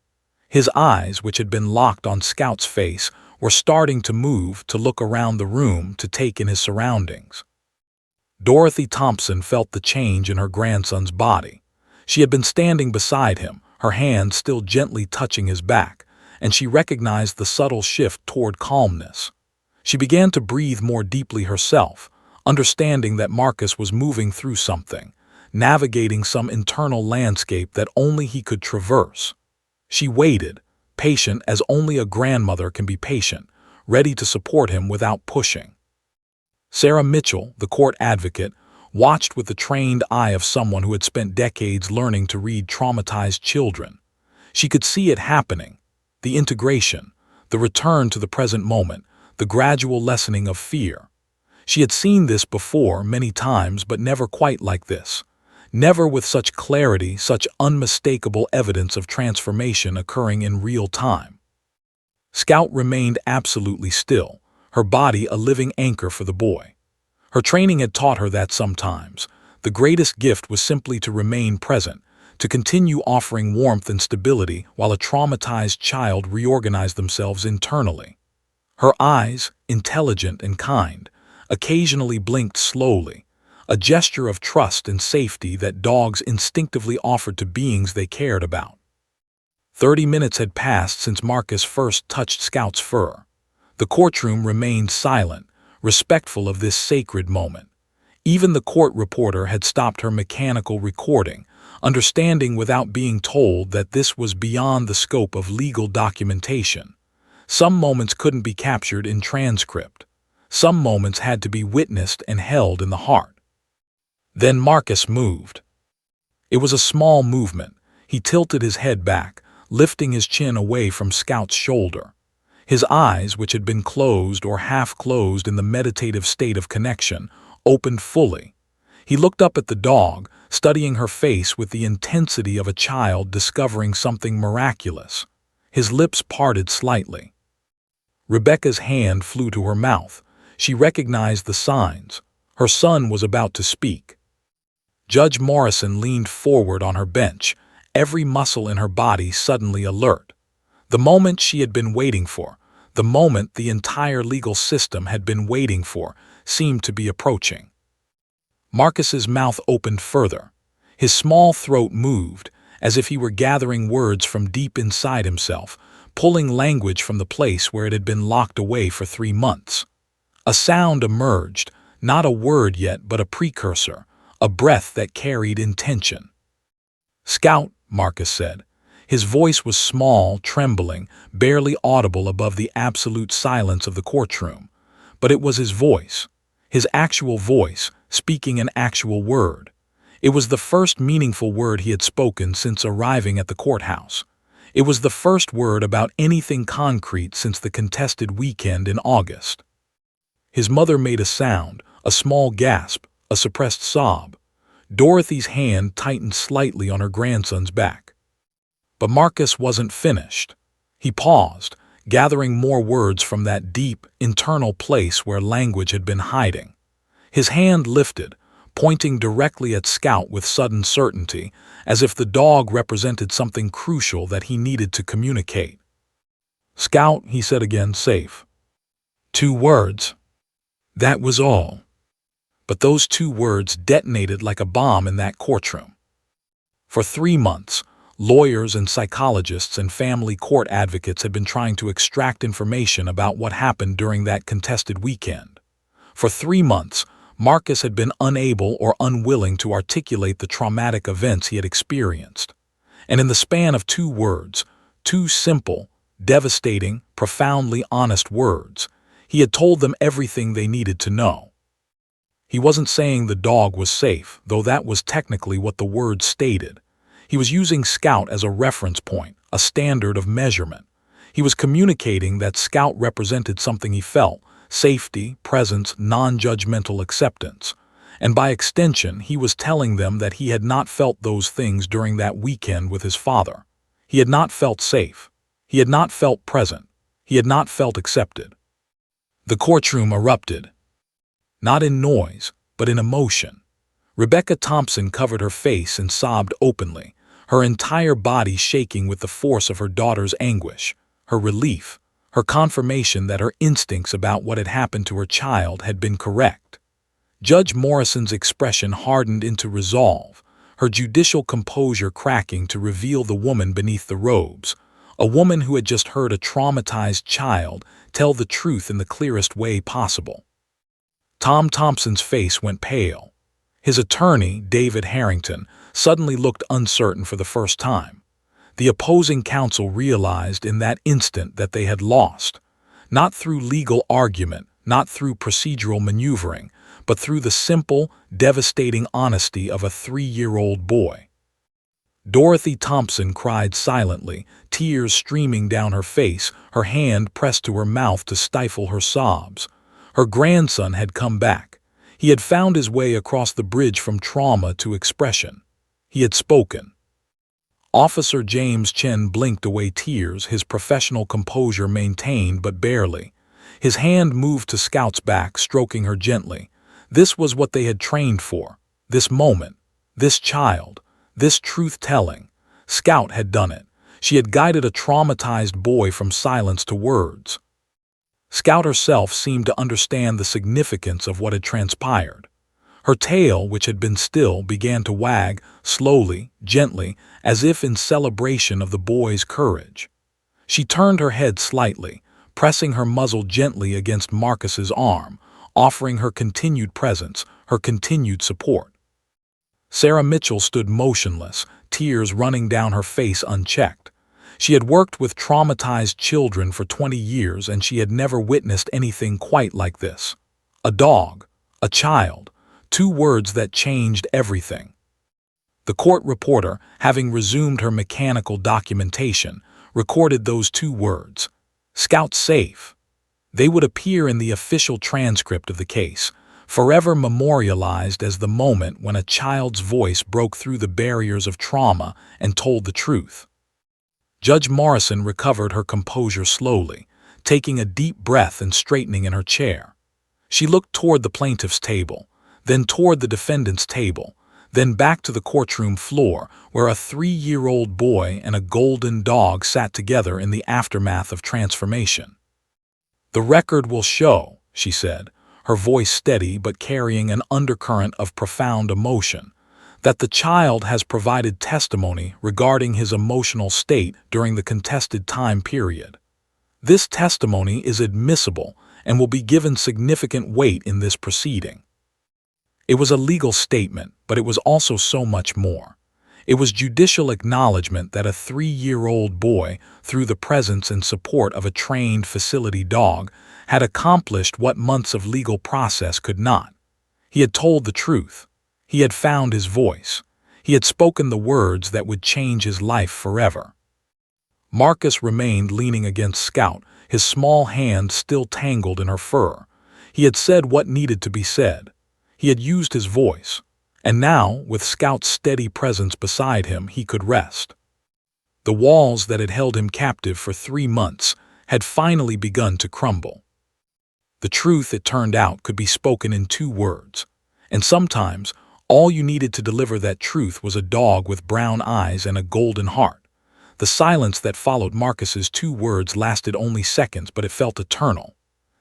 His eyes, which had been locked on Scout's face, were starting to move, to look around the room, to take in his surroundings. Dorothy Thompson felt the change in her grandson's body. She had been standing beside him, her hand still gently touching his back, and she recognized the subtle shift toward calmness. She began to breathe more deeply herself, understanding that Marcus was moving through something, navigating some internal landscape that only he could traverse. She waited, patient as only a grandmother can be patient, ready to support him without pushing. Sarah Mitchell, the court advocate, watched with the trained eye of someone who had spent decades learning to read traumatized children. She could see it happening, the integration, the return to the present moment, the gradual lessening of fear. She had seen this before many times, but never quite like this. Never with such clarity, such unmistakable evidence of transformation occurring in real time. Scout remained absolutely still, her body a living anchor for the boy. Her training had taught her that sometimes the greatest gift was simply to remain present, to continue offering warmth and stability while a traumatized child reorganized themselves internally. Her eyes, intelligent and kind, occasionally blinked slowly, a gesture of trust and safety that dogs instinctively offered to beings they cared about. 30 minutes had passed since Marcus first touched Scout's fur. The courtroom remained silent, respectful of this sacred moment. Even the court reporter had stopped her mechanical recording, understanding without being told that this was beyond the scope of legal documentation. Some moments couldn't be captured in transcript. Some moments had to be witnessed and held in the heart. Then Marcus moved. It was a small movement. He tilted his head back, lifting his chin away from Scout's shoulder. His eyes, which had been closed or half-closed in the meditative state of connection, opened fully. He looked up at the dog, studying her face with the intensity of a child discovering something miraculous. His lips parted slightly. Rebecca's hand flew to her mouth. She recognized the signs. Her son was about to speak. Judge Morrison leaned forward on her bench, every muscle in her body suddenly alert. The moment she had been waiting for, the moment the entire legal system had been waiting for, seemed to be approaching. Marcus's mouth opened further. His small throat moved, as if he were gathering words from deep inside himself, pulling language from the place where it had been locked away for 3 months. A sound emerged, not a word yet, but a precursor, a breath that carried intention. "Scout," Marcus said. His voice was small, trembling, barely audible above the absolute silence of the courtroom. But it was his voice, his actual voice, speaking an actual word. It was the first meaningful word he had spoken since arriving at the courthouse. It was the first word about anything concrete since the contested weekend in August. His mother made a sound, a small gasp, a suppressed sob. Dorothy's hand tightened slightly on her grandson's back. But Marcus wasn't finished. He paused, gathering more words from that deep, internal place where language had been hiding. His hand lifted, pointing directly at Scout with sudden certainty, as if the dog represented something crucial that he needed to communicate. "Scout," he said again, "safe." 2 words. That was all. But those 2 words detonated like a bomb in that courtroom. For 3 months, lawyers and psychologists and family court advocates had been trying to extract information about what happened during that contested weekend. For 3 months, Marcus had been unable or unwilling to articulate the traumatic events he had experienced. And in the span of 2 words, 2 simple, devastating, profoundly honest words, he had told them everything they needed to know. He wasn't saying the dog was safe, though that was technically what the words stated. He was using Scout as a reference point, a standard of measurement. He was communicating that Scout represented something he felt: safety, presence, non-judgmental acceptance. And by extension, he was telling them that he had not felt those things during that weekend with his father. He had not felt safe. He had not felt present. He had not felt accepted. The courtroom erupted. Not in noise, but in emotion. Rebecca Thompson covered her face and sobbed openly, her entire body shaking with the force of her daughter's anguish, her relief, her confirmation that her instincts about what had happened to her child had been correct. Judge Morrison's expression hardened into resolve, her judicial composure cracking to reveal the woman beneath the robes, a woman who had just heard a traumatized child tell the truth in the clearest way possible. Tom Thompson's face went pale. His attorney, David Harrington, suddenly looked uncertain for the first time. The opposing counsel realized in that instant that they had lost, not through legal argument, not through procedural maneuvering, but through the simple, devastating honesty of a 3-year-old boy. Dorothy Thompson cried silently, tears streaming down her face, her hand pressed to her mouth to stifle her sobs. Her grandson had come back. He had found his way across the bridge from trauma to expression. He had spoken. Officer James Chen blinked away tears, his professional composure maintained but barely. His hand moved to Scout's back, stroking her gently. This was what they had trained for. This moment. This child. This truth-telling. Scout had done it. She had guided a traumatized boy from silence to words. Scout herself seemed to understand the significance of what had transpired. Her tail, which had been still, began to wag, slowly, gently, as if in celebration of the boy's courage. She turned her head slightly, pressing her muzzle gently against Marcus's arm, offering her continued presence, her continued support. Sarah Mitchell stood motionless, tears running down her face unchecked. She had worked with traumatized children for 20 years and she had never witnessed anything quite like this. A dog, a child, 2 words that changed everything. The court reporter, having resumed her mechanical documentation, recorded those 2 words. Scout safe. They would appear in the official transcript of the case, forever memorialized as the moment when a child's voice broke through the barriers of trauma and told the truth. Judge Morrison recovered her composure slowly, taking a deep breath and straightening in her chair. She looked toward the plaintiff's table, then toward the defendant's table, then back to the courtroom floor where a 3-year-old boy and a golden dog sat together in the aftermath of transformation. "The record will show," she said, her voice steady but carrying an undercurrent of profound emotion, "that the child has provided testimony regarding his emotional state during the contested time period. This testimony is admissible and will be given significant weight in this proceeding." It was a legal statement, but it was also so much more. It was judicial acknowledgement that a 3-year-old boy, through the presence and support of a trained facility dog, had accomplished what months of legal process could not. He had told the truth. He had found his voice. He had spoken the words that would change his life forever. Marcus remained leaning against Scout, his small hand still tangled in her fur. He had said what needed to be said. He had used his voice. And now, with Scout's steady presence beside him, he could rest. The walls that had held him captive for 3 months had finally begun to crumble. The truth, it turned out, could be spoken in 2 words. And sometimes, all you needed to deliver that truth was a dog with brown eyes and a golden heart. The silence that followed Marcus's 2 words lasted only seconds, but it felt eternal.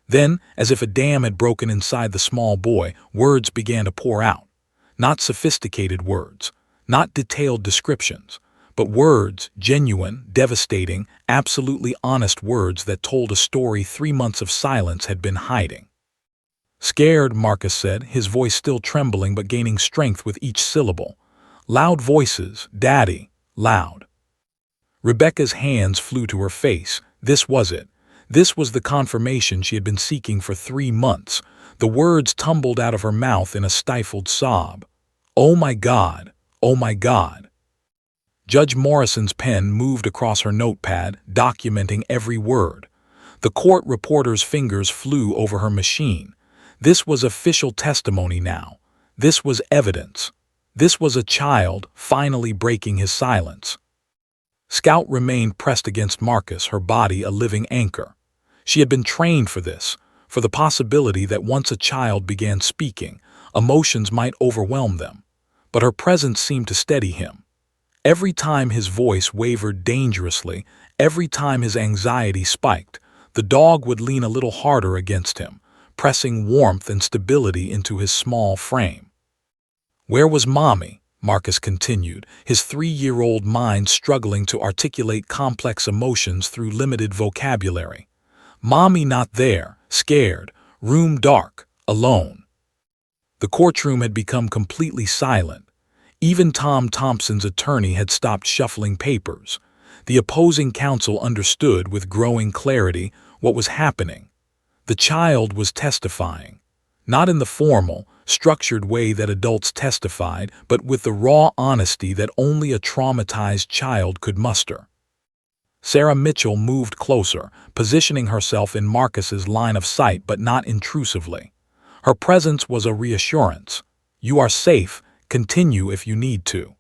Then, as if a dam had broken inside the small boy, words began to pour out. Not sophisticated words, not detailed descriptions, but words, genuine, devastating, absolutely honest words that told a story 3 months of silence had been hiding. "Scared," Marcus said, his voice still trembling but gaining strength with each syllable. Loud voices, "Daddy," loud. Rebecca's hands flew to her face. This was it. This was the confirmation she had been seeking for 3 months. The words tumbled out of her mouth in a stifled sob. "Oh my God! Oh my God!" Judge Morrison's pen moved across her notepad, documenting every word. The court reporter's fingers flew over her machine. This was official testimony now. This was evidence. This was a child finally breaking his silence. Scout remained pressed against Marcus, her body a living anchor. She had been trained for this, for the possibility that once a child began speaking, emotions might overwhelm them. But her presence seemed to steady him. Every time his voice wavered dangerously, every time his anxiety spiked, the dog would lean a little harder against him, pressing warmth and stability into his small frame. "Where was Mommy?" Marcus continued, his 3-year-old mind struggling to articulate complex emotions through limited vocabulary. "Mommy not there, scared, room dark, alone." The courtroom had become completely silent. Even Tom Thompson's attorney had stopped shuffling papers. The opposing counsel understood with growing clarity what was happening. The child was testifying, not in the formal, structured way that adults testified, but with the raw honesty that only a traumatized child could muster. Sarah Mitchell moved closer, positioning herself in Marcus's line of sight but not intrusively. Her presence was a reassurance. "You are safe. Continue if you need to."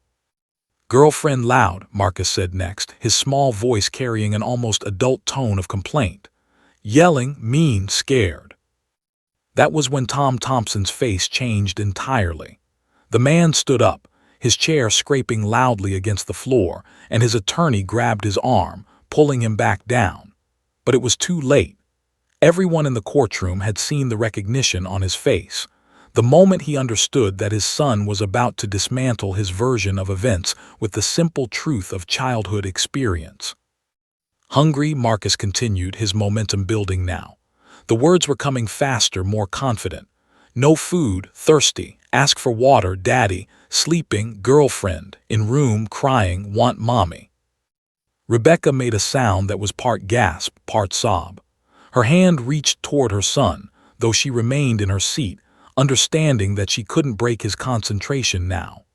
"Girlfriend loud," Marcus said next, his small voice carrying an almost adult tone of complaint. "Yelling, mean, scared." That was when Tom Thompson's face changed entirely. The man stood up, his chair scraping loudly against the floor, and his attorney grabbed his arm, pulling him back down. But it was too late. Everyone in the courtroom had seen the recognition on his face. The moment he understood that his son was about to dismantle his version of events with the simple truth of childhood experience. "Hungry," Marcus continued, his momentum building now. The words were coming faster, more confident. "No food, thirsty, ask for water, daddy, sleeping, girlfriend, in room, crying, want mommy." Rebecca made a sound that was part gasp, part sob. Her hand reached toward her son, though she remained in her seat, understanding that she couldn't break his concentration now.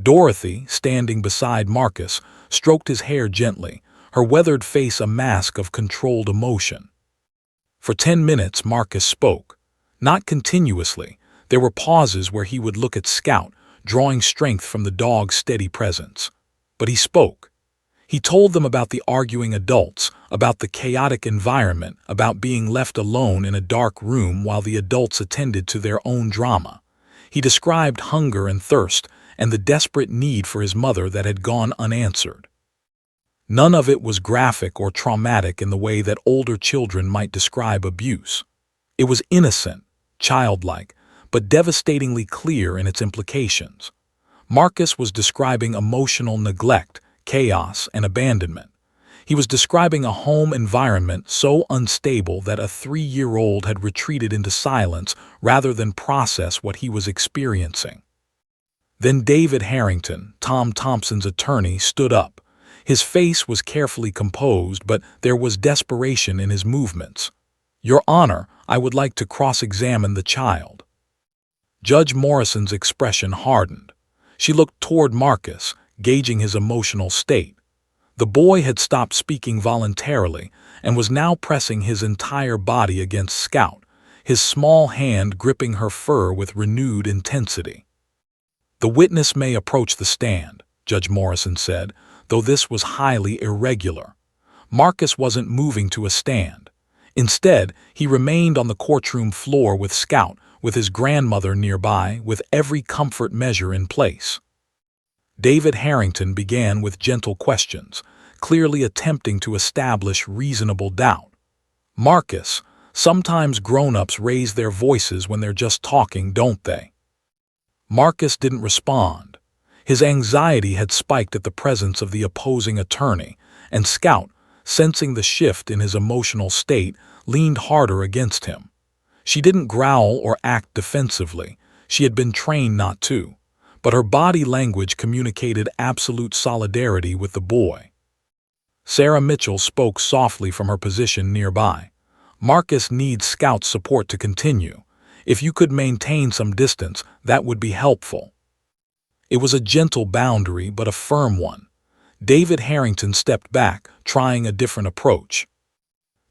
Dorothy, standing beside Marcus, stroked his hair gently, her weathered face a mask of controlled emotion. For 10 minutes Marcus spoke. Not continuously, there were pauses where he would look at Scout, drawing strength from the dog's steady presence. But he spoke. He told them about the arguing adults, about the chaotic environment, about being left alone in a dark room while the adults attended to their own drama. He described hunger and thirst and the desperate need for his mother that had gone unanswered. None of it was graphic or traumatic in the way that older children might describe abuse. It was innocent, childlike, but devastatingly clear in its implications. Marcus was describing emotional neglect, chaos, and abandonment. He was describing a home environment so unstable that a 3-year-old had retreated into silence rather than process what he was experiencing. Then David Harrington, Tom Thompson's attorney, stood up. His face was carefully composed, but there was desperation in his movements. "Your Honor, I would like to cross-examine the child." Judge Morrison's expression hardened. She looked toward Marcus, gauging his emotional state. The boy had stopped speaking voluntarily and was now pressing his entire body against Scout, his small hand gripping her fur with renewed intensity. "The witness may approach the stand," Judge Morrison said, though this was highly irregular. Marcus wasn't moving to a stand. Instead, he remained on the courtroom floor with Scout, with his grandmother nearby, with every comfort measure in place. David Harrington began with gentle questions, clearly attempting to establish reasonable doubt. "Marcus, sometimes grown-ups raise their voices when they're just talking, don't they?" Marcus didn't respond. His anxiety had spiked at the presence of the opposing attorney, and Scout, sensing the shift in his emotional state, leaned harder against him. She didn't growl or act defensively. She had been trained not to. But her body language communicated absolute solidarity with the boy. Sarah Mitchell spoke softly from her position nearby. "Marcus needs Scout's support to continue. If you could maintain some distance, that would be helpful." It was a gentle boundary, but a firm one. David Harrington stepped back, trying a different approach.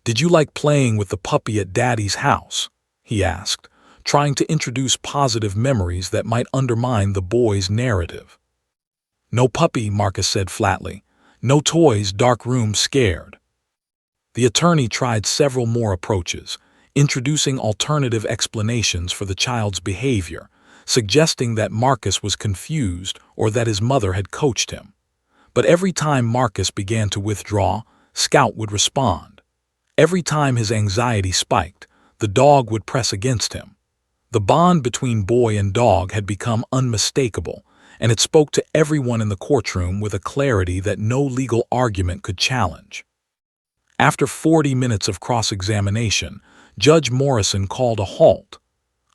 "Did you like playing with the puppy at Daddy's house?" he asked, trying to introduce positive memories that might undermine the boy's narrative. "No puppy," Marcus said flatly. "No toys, dark room, scared." The attorney tried several more approaches, introducing alternative explanations for the child's behavior, suggesting that Marcus was confused or that his mother had coached him. But every time Marcus began to withdraw, Scout would respond. Every time his anxiety spiked, the dog would press against him. The bond between boy and dog had become unmistakable, and it spoke to everyone in the courtroom with a clarity that no legal argument could challenge. After 40 minutes of cross-examination, Judge Morrison called a halt.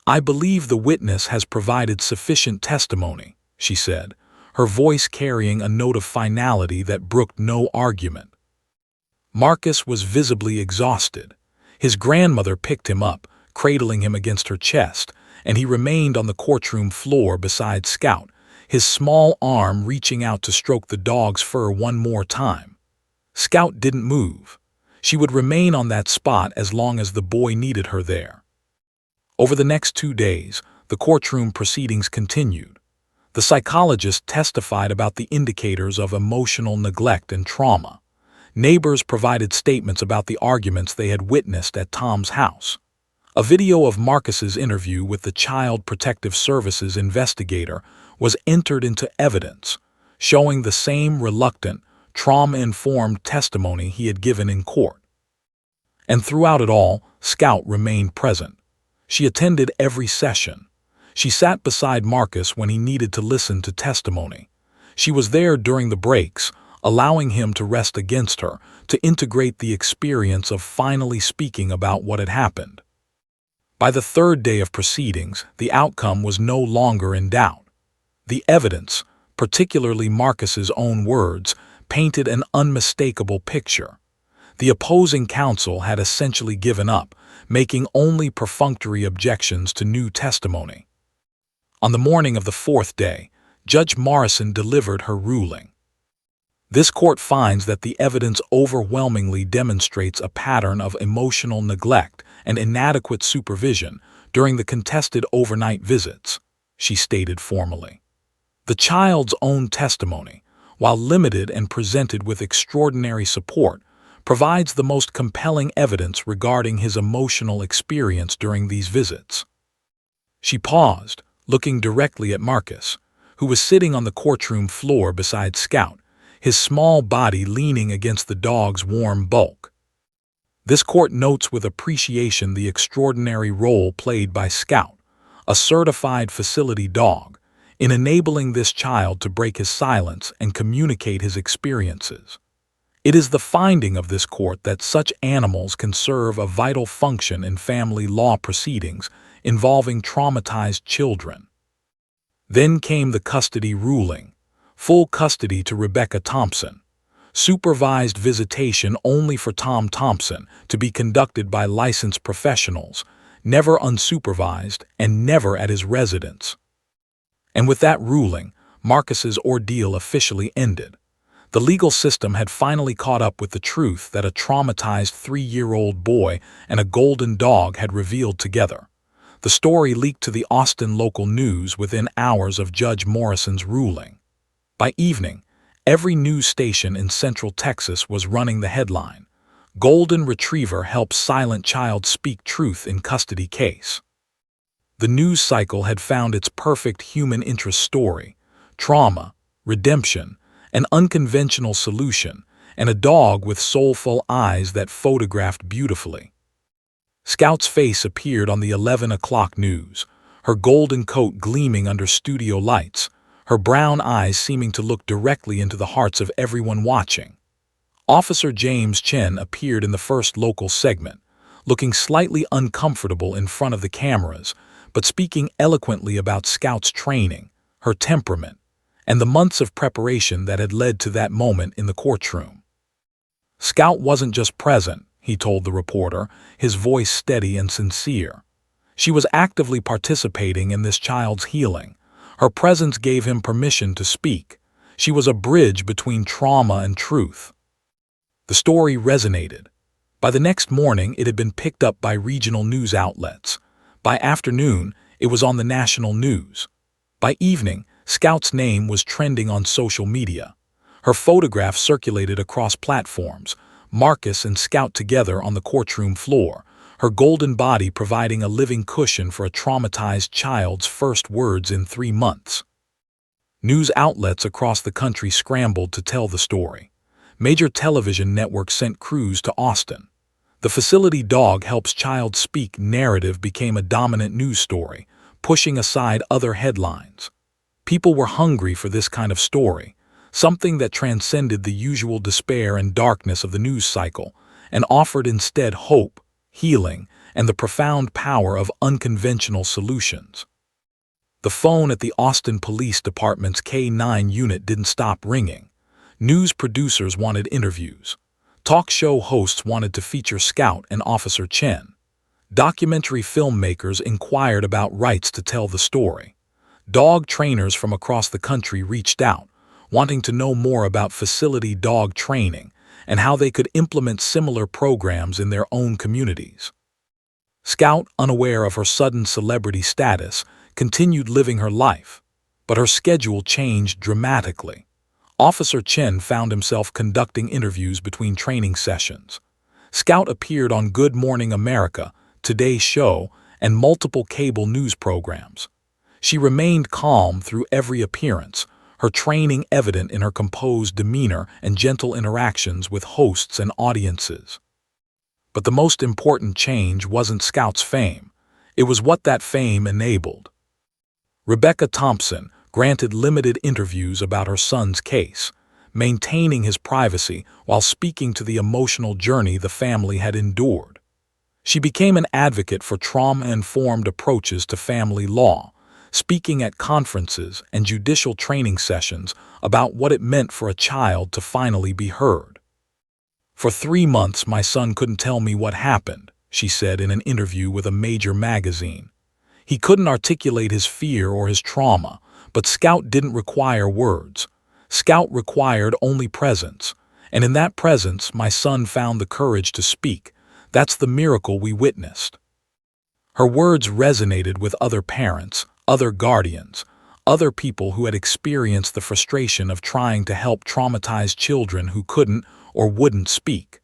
"I believe the witness has provided sufficient testimony," she said, her voice carrying a note of finality that brooked no argument. Marcus was visibly exhausted. His grandmother picked him up, cradling him against her chest, and he remained on the courtroom floor beside Scout, his small arm reaching out to stroke the dog's fur one more time. Scout didn't move. She would remain on that spot as long as the boy needed her there. Over the next 2 days, the courtroom proceedings continued. The psychologist testified about the indicators of emotional neglect and trauma. Neighbors provided statements about the arguments they had witnessed at Tom's house. A video of Marcus's interview with the Child Protective Services investigator was entered into evidence, showing the same reluctant, trauma-informed testimony he had given in court. And throughout it all, Scout remained present. She attended every session. She sat beside Marcus when he needed to listen to testimony. She was there during the breaks, allowing him to rest against her, to integrate the experience of finally speaking about what had happened. By the 3rd day of proceedings, the outcome was no longer in doubt. The evidence, particularly Marcus's own words, painted an unmistakable picture. The opposing counsel had essentially given up, making only perfunctory objections to new testimony. On the morning of the 4th day, Judge Morrison delivered her ruling. "This court finds that the evidence overwhelmingly demonstrates a pattern of emotional neglect and inadequate supervision during the contested overnight visits," she stated formally. The child's own testimony, while limited and presented with extraordinary support, provides the most compelling evidence regarding his emotional experience during these visits. She paused, looking directly at Marcus, who was sitting on the courtroom floor beside Scout, his small body leaning against the dog's warm bulk. "This court notes with appreciation the extraordinary role played by Scout, a certified facility dog, in enabling this child to break his silence and communicate his experiences. It is the finding of this court that such animals can serve a vital function in family law proceedings involving traumatized children." Then came the custody ruling. Full custody to Rebecca Thompson. Supervised visitation only for Tom Thompson, to be conducted by licensed professionals, never unsupervised and never at his residence. And with that ruling, Marcus's ordeal officially ended. The legal system had finally caught up with the truth that a traumatized 3-year-old boy and a golden dog had revealed together. The story leaked to the Austin local news within hours of Judge Morrison's ruling. By evening, every news station in Central Texas was running the headline, "Golden Retriever Helps Silent Child Speak Truth in Custody Case." The news cycle had found its perfect human interest story: trauma, redemption, an unconventional solution, and a dog with soulful eyes that photographed beautifully. Scout's face appeared on the 11 o'clock news, her golden coat gleaming under studio lights, her brown eyes seeming to look directly into the hearts of everyone watching. Officer James Chen appeared in the first local segment, looking slightly uncomfortable in front of the cameras, but speaking eloquently about Scout's training, her temperament, and the months of preparation that had led to that moment in the courtroom. Scout wasn't just present, he told the reporter, his voice steady and sincere. She was actively participating in this child's healing. Her presence gave him permission to speak. She was a bridge between trauma and truth. The story resonated. By the next morning, it had been picked up by regional news outlets. By afternoon, it was on the national news. By evening, Scout's name was trending on social media. Her photograph circulated across platforms, Marcus and Scout together on the courtroom floor, her golden body providing a living cushion for a traumatized child's first words in 3 months. News outlets across the country scrambled to tell the story. Major television networks sent crews to Austin. The facility dog helps child speak narrative became a dominant news story, pushing aside other headlines. People were hungry for this kind of story, something that transcended the usual despair and darkness of the news cycle, and offered instead hope, healing, and the profound power of unconventional solutions. The phone at the Austin Police Department's K-9 unit didn't stop ringing. News producers wanted interviews. Talk show hosts wanted to feature Scout and Officer Chen. Documentary filmmakers inquired about rights to tell the story. Dog trainers from across the country reached out, wanting to know more about facility dog training and how they could implement similar programs in their own communities. Scout, unaware of her sudden celebrity status, continued living her life, but her schedule changed dramatically. Officer Chen found himself conducting interviews between training sessions. Scout appeared on Good Morning America, Today's Show, and multiple cable news programs. She remained calm through every appearance, her training evident in her composed demeanor and gentle interactions with hosts and audiences. But the most important change wasn't Scout's fame. It was what that fame enabled. Rebecca Thompson granted limited interviews about her son's case, maintaining his privacy while speaking to the emotional journey the family had endured. She became an advocate for trauma-informed approaches to family law, speaking at conferences and judicial training sessions about what it meant for a child to finally be heard. "For 3 months, my son couldn't tell me what happened," she said in an interview with a major magazine. "He couldn't articulate his fear or his trauma, but Scout didn't require words. Scout required only presence, and in that presence, my son found the courage to speak. That's the miracle we witnessed." Her words resonated with other parents, other guardians, other people who had experienced the frustration of trying to help traumatized children who couldn't or wouldn't speak.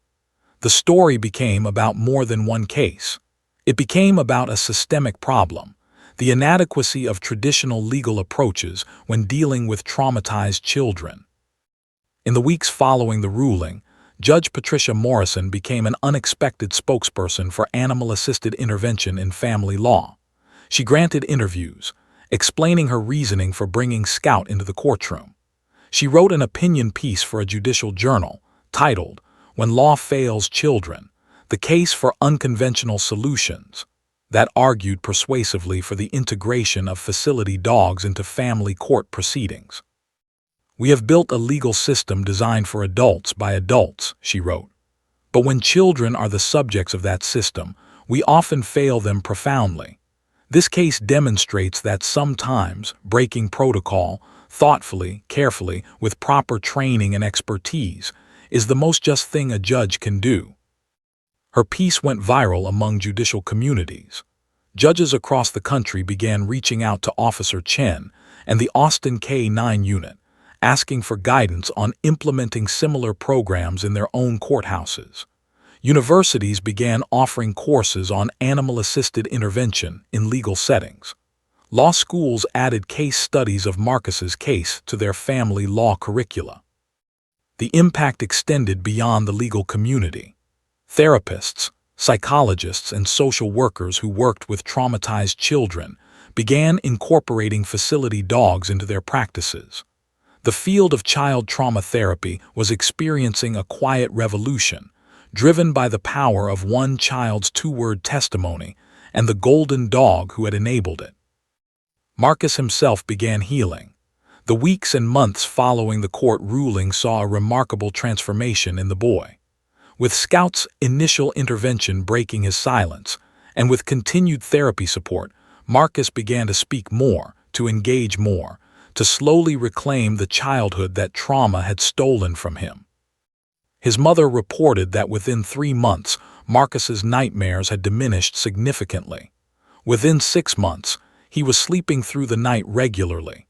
The story became about more than one case. It became about a systemic problem, the inadequacy of traditional legal approaches when dealing with traumatized children. In the weeks following the ruling, Judge Patricia Morrison became an unexpected spokesperson for animal-assisted intervention in family law. She granted interviews, explaining her reasoning for bringing Scout into the courtroom. She wrote an opinion piece for a judicial journal, titled, "When Law Fails Children, The Case for Unconventional Solutions," that argued persuasively for the integration of facility dogs into family court proceedings. "We have built a legal system designed for adults by adults," she wrote. "But when children are the subjects of that system, we often fail them profoundly. This case demonstrates that sometimes breaking protocol, thoughtfully, carefully, with proper training and expertise, is the most just thing a judge can do." Her piece went viral among judicial communities. judges across the country began reaching out to Officer Chen and the Austin K-9 unit, asking for guidance on implementing similar programs in their own courthouses. Universities began offering courses on animal-assisted intervention in legal settings. Law schools added case studies of Marcus's case to their family law curricula. The impact extended beyond the legal community. Therapists, psychologists, and social workers who worked with traumatized children began incorporating facility dogs into their practices. The field of child trauma therapy was experiencing a quiet revolution, driven by the power of one child's two-word testimony and the golden dog who had enabled it. Marcus himself began healing. The weeks and months following the court ruling saw a remarkable transformation in the boy. With Scout's initial intervention breaking his silence, and with continued therapy support, Marcus began to speak more, to engage more, to slowly reclaim the childhood that trauma had stolen from him. His mother reported that within 3 months, Marcus's nightmares had diminished significantly. Within 6 months, he was sleeping through the night regularly.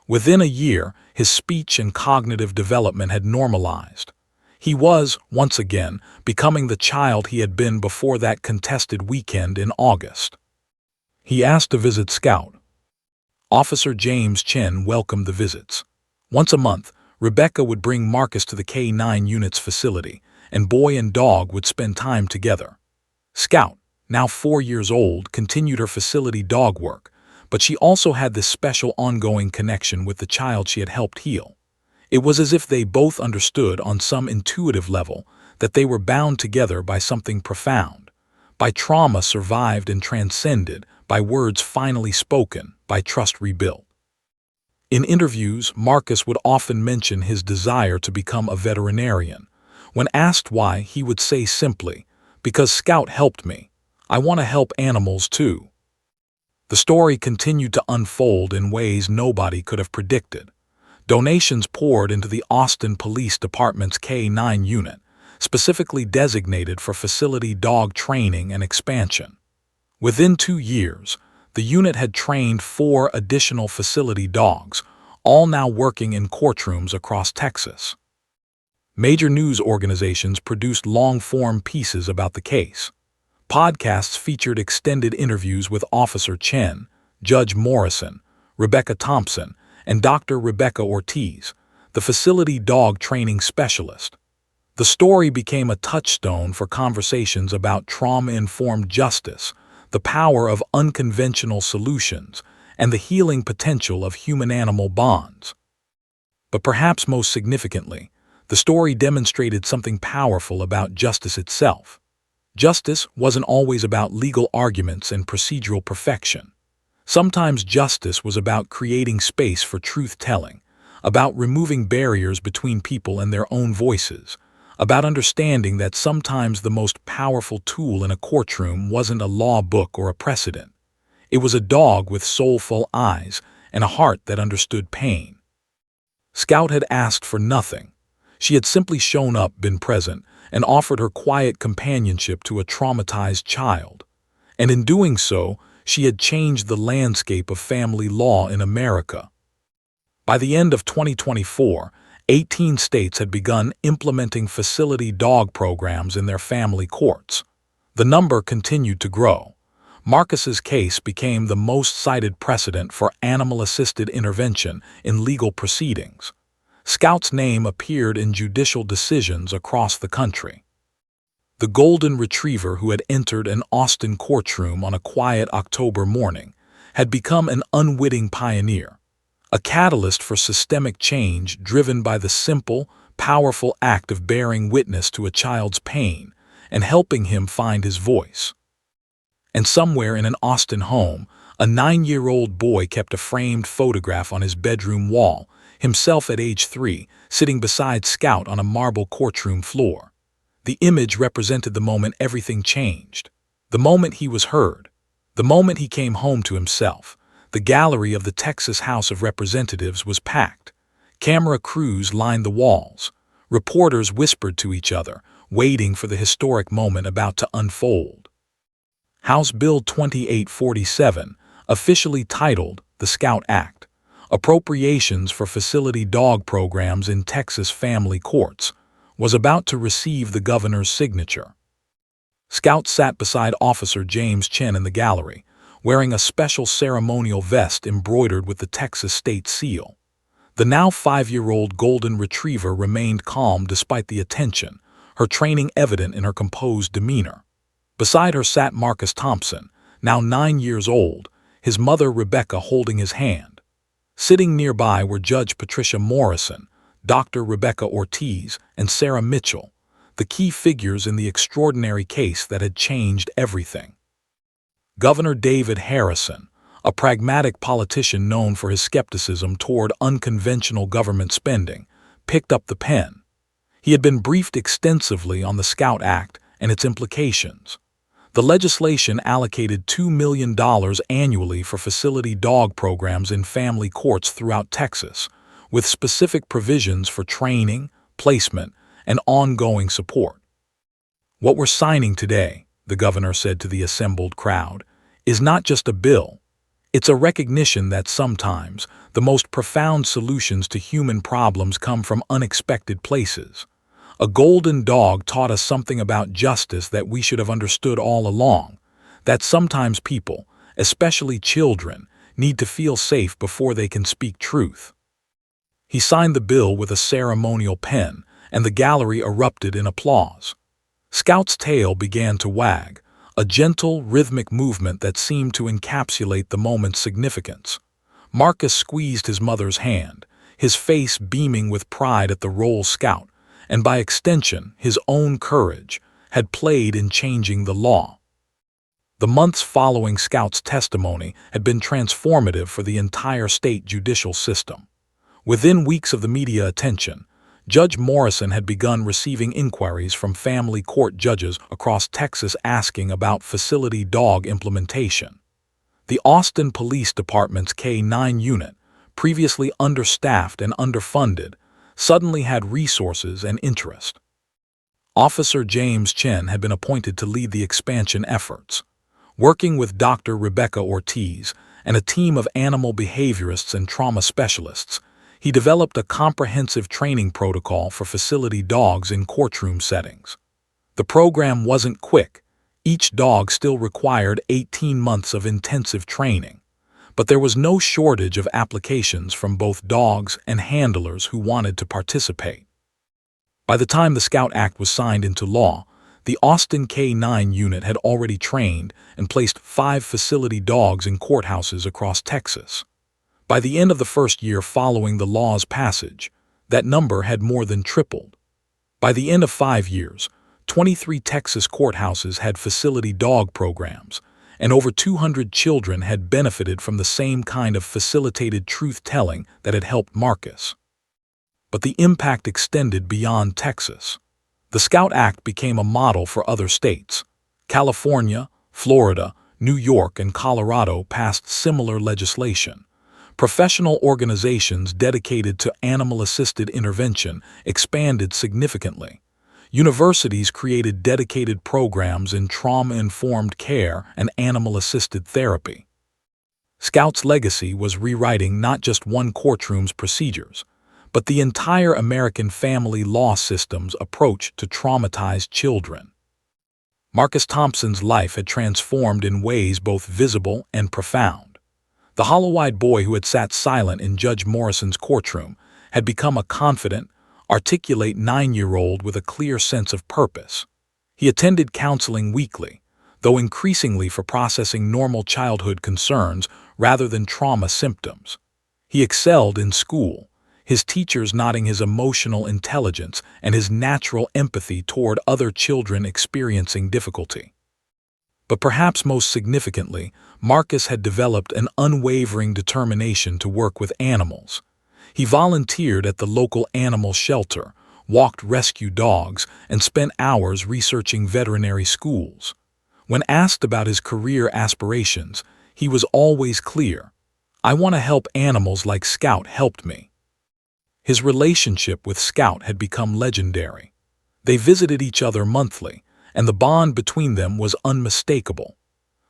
Within a year, his speech and cognitive development had normalized. He was, once again, becoming the child he had been before that contested weekend in August. He asked to visit Scout. Officer James Chen welcomed the visits. Once a month, Rebecca would bring Marcus to the K-9 unit's facility, and boy and dog would spend time together. Scout, now 4 years old, continued her facility dog work, but she also had this special ongoing connection with the child she had helped heal. It was as if they both understood on some intuitive level that they were bound together by something profound, by trauma survived and transcended, by words finally spoken, by trust rebuilt. In interviews, Marcus would often mention his desire to become a veterinarian. When asked why, he would say simply, "Because Scout helped me. I want to help animals too." The story continued to unfold in ways nobody could have predicted. Donations poured into the Austin Police Department's K-9 unit, specifically designated for facility dog training and expansion. Within 2 years, the unit had trained 4 additional facility dogs, all now working in courtrooms across Texas. Major news organizations produced long-form pieces about the case. Podcasts featured extended interviews with Officer Chen, Judge Morrison, Rebecca Thompson, and Dr. Rebecca Ortiz, the facility dog training specialist. The story became a touchstone for conversations about trauma-informed justice, the power of unconventional solutions, and the healing potential of human-animal bonds. But perhaps most significantly, the story demonstrated something powerful about justice itself. Justice wasn't always about legal arguments and procedural perfection. Sometimes justice was about creating space for truth-telling, about removing barriers between people and their own voices, about understanding that sometimes the most powerful tool in a courtroom wasn't a law book or a precedent. It was a dog with soulful eyes and a heart that understood pain. Scout had asked for nothing. She had simply shown up, been present, and offered her quiet companionship to a traumatized child. And in doing so, she had changed the landscape of family law in America. By the end of 2024, 18 states had begun implementing facility dog programs in their family courts. The number continued to grow. Marcus's case became the most cited precedent for animal-assisted intervention in legal proceedings. Scout's name appeared in judicial decisions across the country. The golden retriever who had entered an Austin courtroom on a quiet October morning had become an unwitting pioneer, a catalyst for systemic change driven by the simple, powerful act of bearing witness to a child's pain and helping him find his voice. And somewhere in an Austin home, a 9-year-old boy kept a framed photograph on his bedroom wall, himself at age 3, sitting beside Scout on a marble courtroom floor. The image represented the moment everything changed, the moment he was heard, the moment he came home to himself. The gallery of the Texas House of Representatives was packed. Camera crews lined the walls. Reporters whispered to each other, waiting for the historic moment about to unfold. House Bill 2847, officially titled the Scout Act, Appropriations for Facility Dog Programs in Texas Family Courts, was about to receive the governor's signature. Scouts sat beside Officer James Chen in the gallery, wearing a special ceremonial vest embroidered with the Texas state seal. The now 5-year-old golden retriever remained calm despite the attention, her training evident in her composed demeanor. Beside her sat Marcus Thompson, now 9 years old, his mother Rebecca holding his hand. Sitting nearby were Judge Patricia Morrison, Dr. Rebecca Ortiz, and Sarah Mitchell, the key figures in the extraordinary case that had changed everything. Governor David Harrison, a pragmatic politician known for his skepticism toward unconventional government spending, picked up the pen. He had been briefed extensively on the Scout Act and its implications. The legislation allocated $2 million annually for facility dog programs in family courts throughout Texas, with specific provisions for training, placement, and ongoing support. "What we're signing today," the governor said to the assembled crowd, "is not just a bill. It's a recognition that sometimes the most profound solutions to human problems come from unexpected places. A golden dog taught us something about justice that we should have understood all along, that sometimes people, especially children, need to feel safe before they can speak truth." He signed the bill with a ceremonial pen, and the gallery erupted in applause. Scout's tail began to wag, a gentle, rhythmic movement that seemed to encapsulate the moment's significance. Marcus squeezed his mother's hand, his face beaming with pride at the role Scout, and by extension his own courage, had played in changing the law. The months following Scout's testimony had been transformative for the entire state judicial system. Within weeks of the media attention, Judge Morrison had begun receiving inquiries from family court judges across Texas asking about facility dog implementation. The Austin Police Department's K-9 unit, previously understaffed and underfunded, suddenly had resources and interest. Officer James Chen had been appointed to lead the expansion efforts. Working with Dr. Rebecca Ortiz and a team of animal behaviorists and trauma specialists, he developed a comprehensive training protocol for facility dogs in courtroom settings. The program wasn't quick. Each dog still required 18 months of intensive training. But there was no shortage of applications from both dogs and handlers who wanted to participate. By the time the Scout Act was signed into law, the Austin K-9 unit had already trained and placed 5 facility dogs in courthouses across Texas. By the end of the first year following the law's passage, that number had more than tripled. By the end of 5 years, 23 Texas courthouses had facility dog programs, and over 200 children had benefited from the same kind of facilitated truth-telling that had helped Marcus. But the impact extended beyond Texas. The Scout Act became a model for other states. California, Florida, New York, and Colorado passed similar legislation. Professional organizations dedicated to animal-assisted intervention expanded significantly. Universities created dedicated programs in trauma-informed care and animal-assisted therapy. Scout's legacy was rewriting not just one courtroom's procedures, but the entire American family law system's approach to traumatized children. Marcus Thompson's life had transformed in ways both visible and profound. The hollow-eyed boy who had sat silent in Judge Morrison's courtroom had become a confident, articulate 9-year-old with a clear sense of purpose. He attended counseling weekly, though increasingly for processing normal childhood concerns rather than trauma symptoms. He excelled in school, his teachers noting his emotional intelligence and his natural empathy toward other children experiencing difficulty. But perhaps most significantly, Marcus had developed an unwavering determination to work with animals. He volunteered at the local animal shelter, walked rescue dogs, and spent hours researching veterinary schools. When asked about his career aspirations, he was always clear: "I want to help animals like Scout helped me." His relationship with Scout had become legendary. They visited each other monthly, and the bond between them was unmistakable.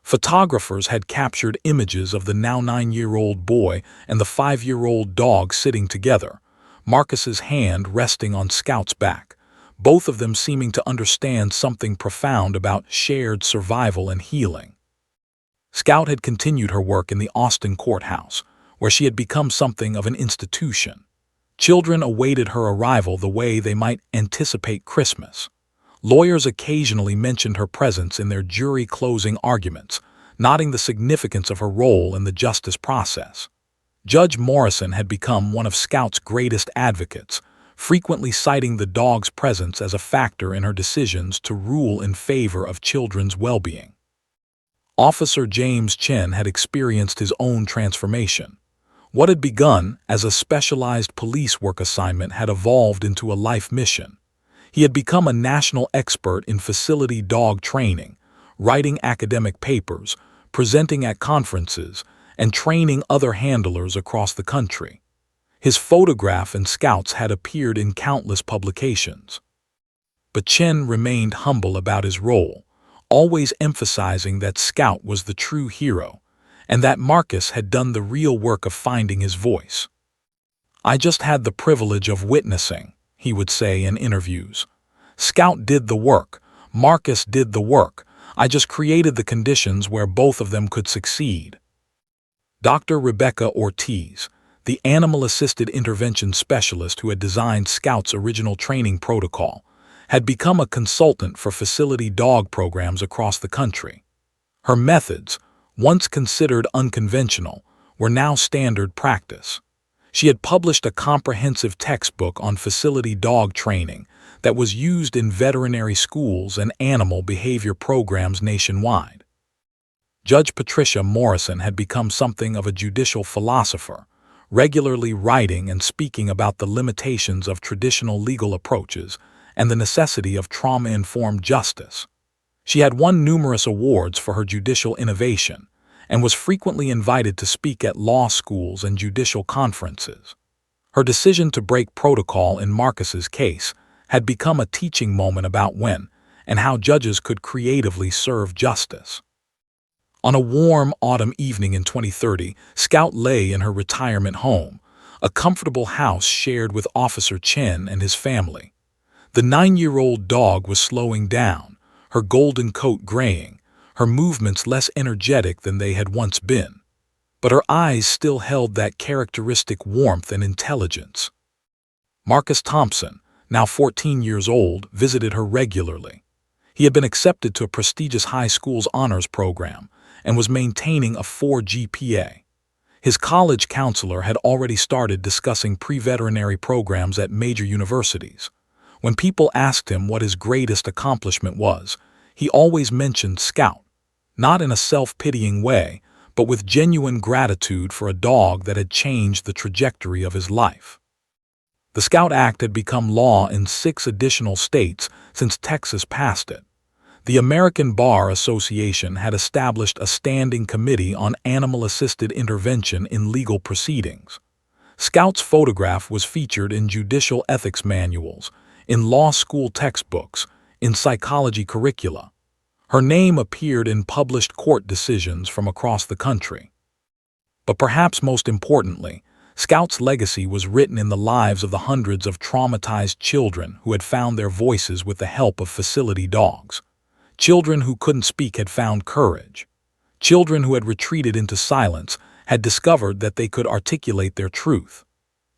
Photographers had captured images of the now 9-year-old boy and the 5-year-old dog sitting together, Marcus's hand resting on Scout's back, both of them seeming to understand something profound about shared survival and healing. Scout had continued her work in the Austin courthouse, where she had become something of an institution. Children awaited her arrival the way they might anticipate Christmas. Lawyers occasionally mentioned her presence in their jury closing arguments, noting the significance of her role in the justice process. Judge Morrison had become one of Scout's greatest advocates, frequently citing the dog's presence as a factor in her decisions to rule in favor of children's well-being. Officer James Chen had experienced his own transformation. What had begun as a specialized police work assignment had evolved into a life mission. He had become a national expert in facility dog training, writing academic papers, presenting at conferences, and training other handlers across the country. His photograph and Scout's had appeared in countless publications. But Chen remained humble about his role, always emphasizing that Scout was the true hero, and that Marcus had done the real work of finding his voice. "I just had the privilege of witnessing," he would say in interviews. "Scout did the work, Marcus did the work. I just created the conditions where both of them could succeed." Dr. Rebecca Ortiz, the animal-assisted intervention specialist who had designed Scout's original training protocol, had become a consultant for facility dog programs across the country. Her methods, once considered unconventional, were now standard practice. She had published a comprehensive textbook on facility dog training that was used in veterinary schools and animal behavior programs nationwide. Judge Patricia Morrison had become something of a judicial philosopher, regularly writing and speaking about the limitations of traditional legal approaches and the necessity of trauma-informed justice. She had won numerous awards for her judicial innovation and was frequently invited to speak at law schools and judicial conferences. Her decision to break protocol in Marcus's case had become a teaching moment about when and how judges could creatively serve justice. On a warm autumn evening in 2030, Scout lay in her retirement home, a comfortable house shared with Officer Chen and his family. The 9-year-old dog was slowing down, her golden coat graying, her movements less energetic than they had once been. But her eyes still held that characteristic warmth and intelligence. Marcus Thompson, now 14 years old, visited her regularly. He had been accepted to a prestigious high school's honors program and was maintaining a 4 GPA. His college counselor had already started discussing pre-veterinary programs at major universities. When people asked him what his greatest accomplishment was, he always mentioned Scout, not in a self-pitying way, but with genuine gratitude for a dog that had changed the trajectory of his life. The Scout Act had become law in 6 additional states since Texas passed it. The American Bar Association had established a standing committee on animal-assisted intervention in legal proceedings. Scout's photograph was featured in judicial ethics manuals, in law school textbooks, in psychology curricula. Her name appeared in published court decisions from across the country. But perhaps most importantly, Scout's legacy was written in the lives of the hundreds of traumatized children who had found their voices with the help of facility dogs. Children who couldn't speak had found courage. Children who had retreated into silence had discovered that they could articulate their truth.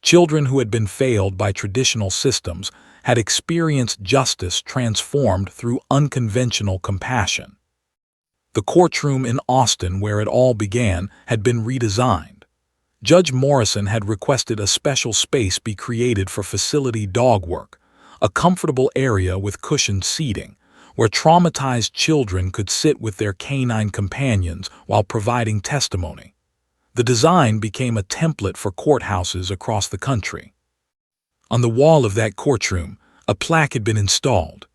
Children who had been failed by traditional systems had experienced justice transformed through unconventional compassion. The courtroom in Austin, where it all began, had been redesigned. Judge Morrison had requested a special space be created for facility dog work, a comfortable area with cushioned seating, where traumatized children could sit with their canine companions while providing testimony. The design became a template for courthouses across the country. On the wall of that courtroom, a plaque had been installed.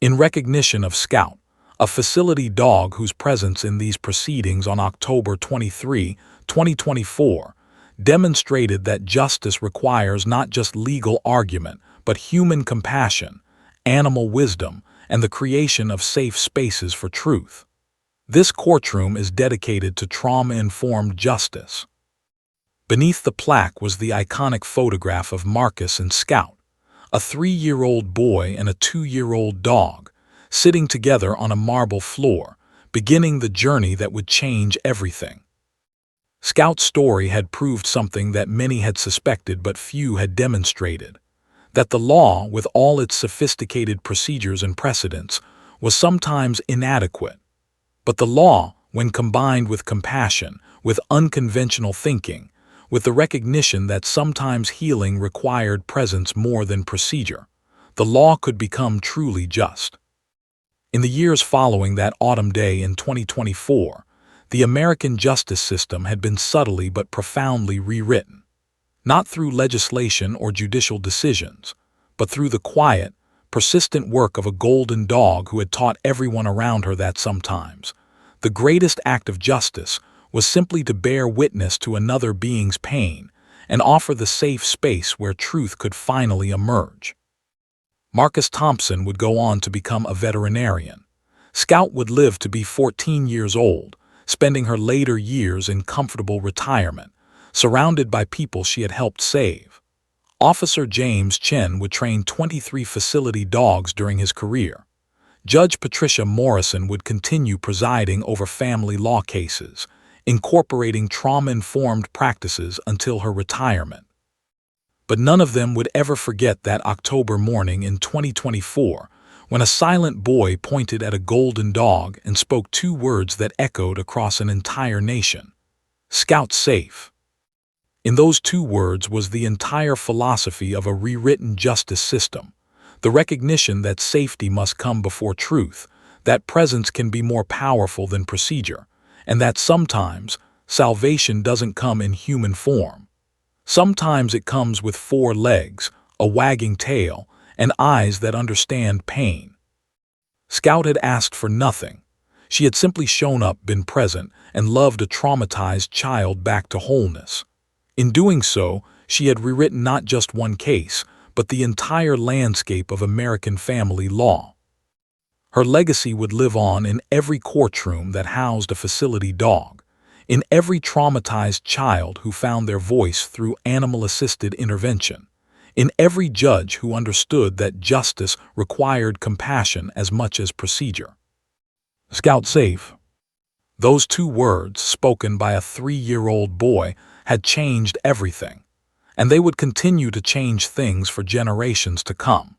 In recognition of Scout, a facility dog whose presence in these proceedings on October 23, 2024, demonstrated that justice requires not just legal argument, but human compassion, animal wisdom, and the creation of safe spaces for truth. This courtroom is dedicated to trauma-informed justice. Beneath the plaque was the iconic photograph of Marcus and Scout, a 3-year-old boy and a 2-year-old dog, sitting together on a marble floor, beginning the journey that would change everything. Scout's story had proved something that many had suspected but few had demonstrated, that the law, with all its sophisticated procedures and precedents, was sometimes inadequate. But the law, when combined with compassion, with unconventional thinking, with the recognition that sometimes healing required presence more than procedure, the law could become truly just. In the years following that autumn day in 2024, the American justice system had been subtly but profoundly rewritten, not through legislation or judicial decisions, but through the quiet, persistent work of a golden dog who had taught everyone around her that sometimes the greatest act of justice was simply to bear witness to another being's pain and offer the safe space where truth could finally emerge. Marcus Thompson would go on to become a veterinarian. Scout would live to be 14 years old, spending her later years in comfortable retirement, surrounded by people she had helped save. Officer James Chen would train 23 facility dogs during his career. Judge Patricia Morrison would continue presiding over family law cases, incorporating trauma-informed practices until her retirement. But none of them would ever forget that October morning in 2024, when a silent boy pointed at a golden dog and spoke 2 words that echoed across an entire nation: "Scout safe." In those 2 words was the entire philosophy of a rewritten justice system, the recognition that safety must come before truth, that presence can be more powerful than procedure, and that sometimes salvation doesn't come in human form. Sometimes it comes with 4 legs, a wagging tail, and eyes that understand pain. Scout had asked for nothing. She had simply shown up, been present, and loved a traumatized child back to wholeness. In doing so, she had rewritten not just one case, but the entire landscape of American family law. Her legacy would live on in every courtroom that housed a facility dog, in every traumatized child who found their voice through animal-assisted intervention, in every judge who understood that justice required compassion as much as procedure. Scout safe. Those 2 words, spoken by a 3-year-old boy, had changed everything, and they would continue to change things for generations to come.